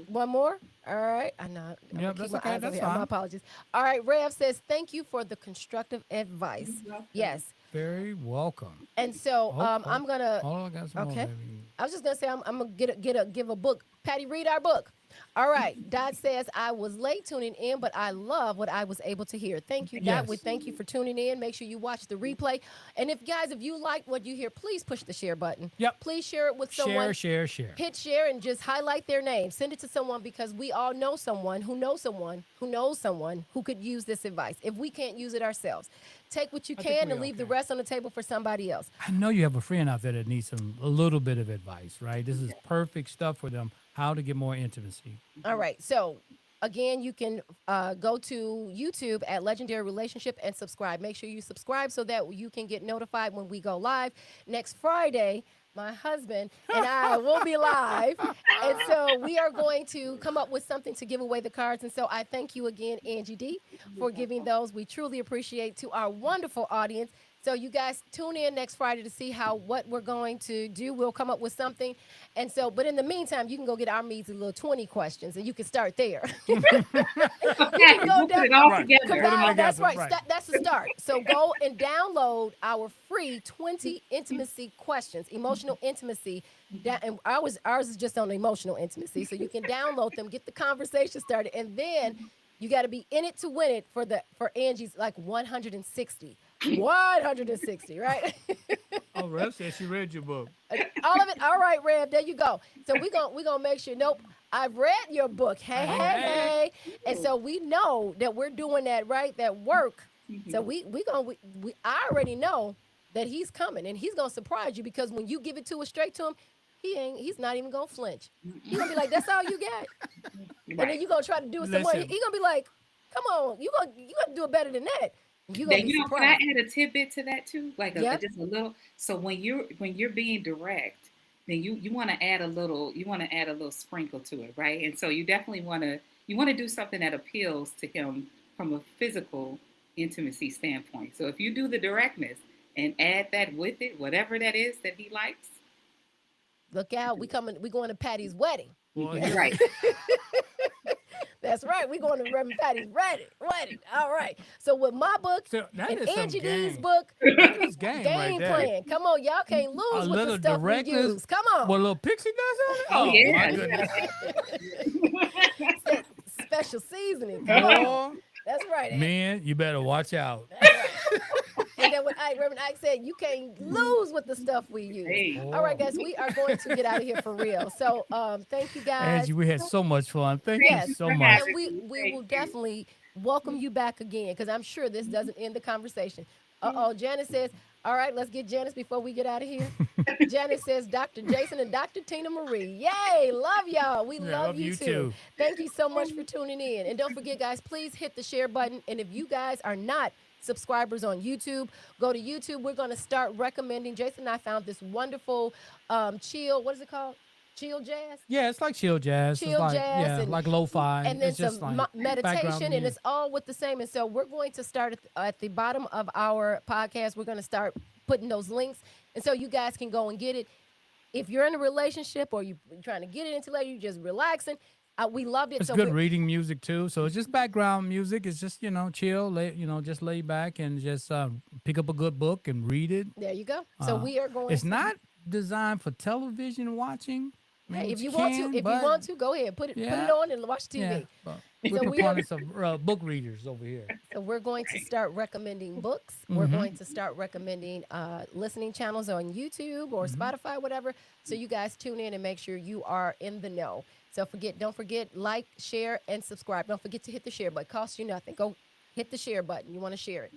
One more? All right. I know. I'm Yeah, gonna keep that's my okay. eyes over That's here. My fine. apologies. All right. Rev says, thank you for the constructive advice. Yes. Very welcome. And so I'm gonna. Hold on, I got some more, Okay. baby. I was just gonna say I'm gonna give a book. Patty, read our book. All right. Dot says I was late tuning in, but I love what I was able to hear. Thank you, Dot. Yes. We thank you for tuning in. Make sure you watch the replay. And if you like what you hear, please push the share button. Yep. Please share it with someone. Share. Hit share and just highlight their name. Send it to someone because we all know someone who knows someone who knows someone who could use this advice. If we can't use it ourselves, take what you I think can we and leave the okay. rest on the table for somebody else. I know you have a friend out there that needs a little bit of advice, right? This is perfect stuff for them. How to get more intimacy. All right. So again, you can go to YouTube at Legendary Relationship and subscribe. Make sure you subscribe so that you can get notified when we go live. Next Friday, my husband and I will be live. And so we are going to come up with something to give away the cards. And so I thank you again, Angie D, for giving those. We truly appreciate to our wonderful audience. So you guys tune in next Friday to see what we're going to do. We'll come up with something. And so, but in the meantime, you can go get our measly little 20 questions and you can start there. Okay, go we'll put it down- all Right. together. Put 'em together, That's right. right. That's the start. So go and download our free 20 intimacy questions, emotional intimacy. And ours is just on emotional intimacy. So you can download them, get the conversation started, and then you got to be in it to win it for Angie's like 160. 160, right? Oh, Rev said she read your book. All of it. All right, Rev, there you go. So we're gonna make sure. Nope, I've read your book. Hey. And so we know that we're doing that right, that work. So I already know that he's coming and he's gonna surprise you because when you give it straight to him, he's not even gonna flinch. He's gonna be like, that's all you got. And then you're gonna try to do it some more. He's Listen. gonna be like, come on, you gonna do it better than that. You're Now, gonna be can I surprised. add a tidbit to that too? Like Yep. just a little. So when you're being direct, then you want to add a little sprinkle to it, right? And so you definitely want to do something that appeals to him from a physical intimacy standpoint. So if you do the directness and add that with it, whatever that is that he likes, Look out, we going to Patty's wedding. Well, right? That's right. We're going to Reverend Patty's wedding. All right. So with my book So that and is some Angie D's game. book, It's game right game there. plan. Come on, y'all can't lose A with little the stuff we directness. use. Come on. What little pixie does on it? Yeah. My goodness. Special seasoning. Oh, That's right. man, you better watch out. That's right. like that when Reverend Ike said, you can't lose with the stuff we use. Hey. All right, guys, we are going to get out of here for real. So thank you guys. Angie, we had so much fun. Thank Yes. you so for much. And we Thank will you. definitely welcome you back again because I'm sure this doesn't end the conversation. Janice says, all right, let's get Janice before we get out of here. Janice says, Dr. Jason and Dr. Tina Marie. Yay, love y'all. We Yeah, love you too. Thank you so much for tuning in. And don't forget, guys, please hit the share button. And if you guys are not subscribers on YouTube, go to YouTube. We're going to start recommending. Jason and I found this wonderful chill, what is it called? Chill jazz? Yeah, it's like chill jazz. Chill it's like, jazz yeah, and- like lo-fi. And then it's just some like meditation, background and music. it's all with the same. And so we're going to start at the bottom of our podcast. We're going to start putting those links, and so you guys can go and get it. If you're in a relationship or you're trying to get it into later, you just relaxing. We loved it. It's so good we're- reading music too. So it's just background music. It's just chill, just lay back and just pick up a good book and read it. There you go. So we are going. It's not designed for television watching. I mean, Hey, if you can, want to, go ahead. Put it on and watch TV. Yeah, but we're So we are- proponents of book readers over here. So we're going to start recommending books. We're going to start recommending listening channels on YouTube or Spotify, whatever. So you guys tune in and make sure you are in the know. So don't forget, like, share, and subscribe. Don't forget to hit the share button. Costs you nothing. Go hit the share button. You want to share it.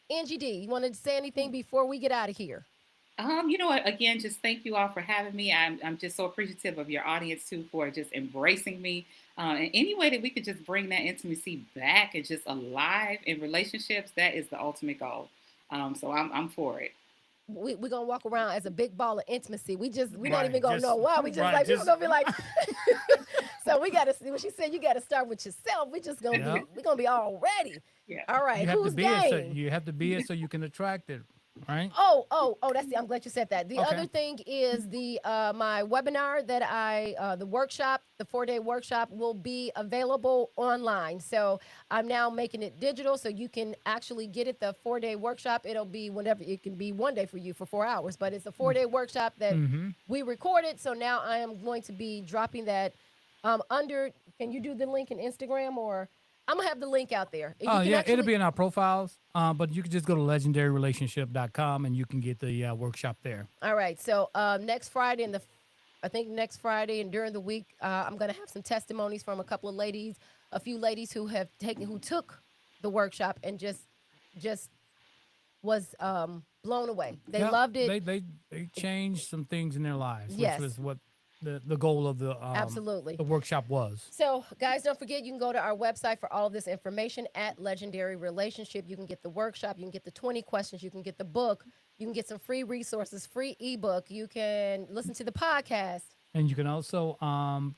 Angie D, you want to say anything before we get out of here? You know what? Again, just thank you all for having me. I'm just so appreciative of your audience too for just embracing me. And any way that we could just bring that intimacy back and just alive in relationships, that is the ultimate goal. So I'm for it. We're gonna walk around as a big ball of intimacy. We not Right, even gonna just- know why. We just right, like people just- gonna be like. So we gotta see when she said you gotta start with yourself. We just gonna Yeah. we're gonna be all ready. Yeah. All right, You have to who's be it. So game? you have to be it so you can attract it, right? I'm glad you said that. The Okay. other thing is the my webinar that the workshop, the 4-day workshop will be available online. So I'm now making it digital so you can actually get it. The 4-day workshop, it'll be whenever it can be one day for you for 4 hours, but it's a 4-day workshop that we recorded. So now I am going to be dropping that under. Can you do the link in Instagram or? I'm gonna have the link out there. You Oh can yeah, actually- it'll be in our profiles. But you can just go to legendaryrelationship.com and you can get the workshop there. All right. So next Friday and next Friday and during the week, I'm gonna have some testimonies from a few ladies who took the workshop and just was blown away. They Yeah, loved it. They changed some things in their lives, Yes. which was what the goal of the Absolutely. the workshop was. So, guys, don't forget, you can go to our website for all of this information at Legendary Relationship. You can get the workshop, you can get the 20 questions, you can get the book, you can get some free resources, free ebook, you can listen to the podcast. And you can also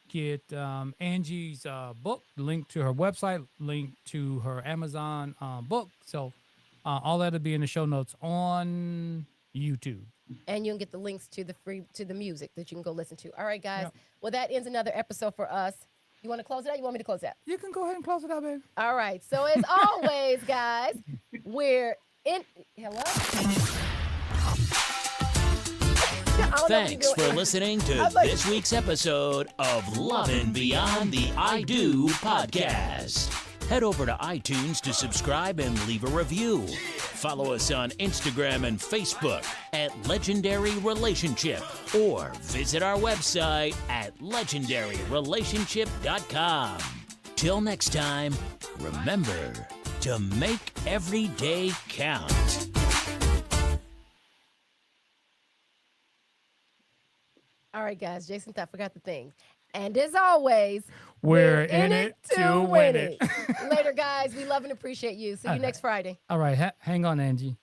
get Angie's book, link to her website, link to her Amazon book. So all that'll be in the show notes on YouTube. And you can get the links to the music that you can go listen to. All right, guys. Yep. Well, that ends another episode for us. You want to close it out? You want me to close it out? You can go ahead and close it out, baby. All right. So as always, guys, we're in. Hello. I don't know what Thanks you're for doing. listening to I'm like- this week's episode of Lovin' Beyond the I Do podcast. Head over to iTunes to subscribe and leave a review. Follow us on Instagram and Facebook at Legendary Relationship or visit our website at legendaryrelationship.com. Till next time, remember to make every day count. All right, guys. Jason, I forgot the thing. And as always, We're in it to win it. Later, guys. We love and appreciate you. See you All right. next Friday. All right, hang on, Angie.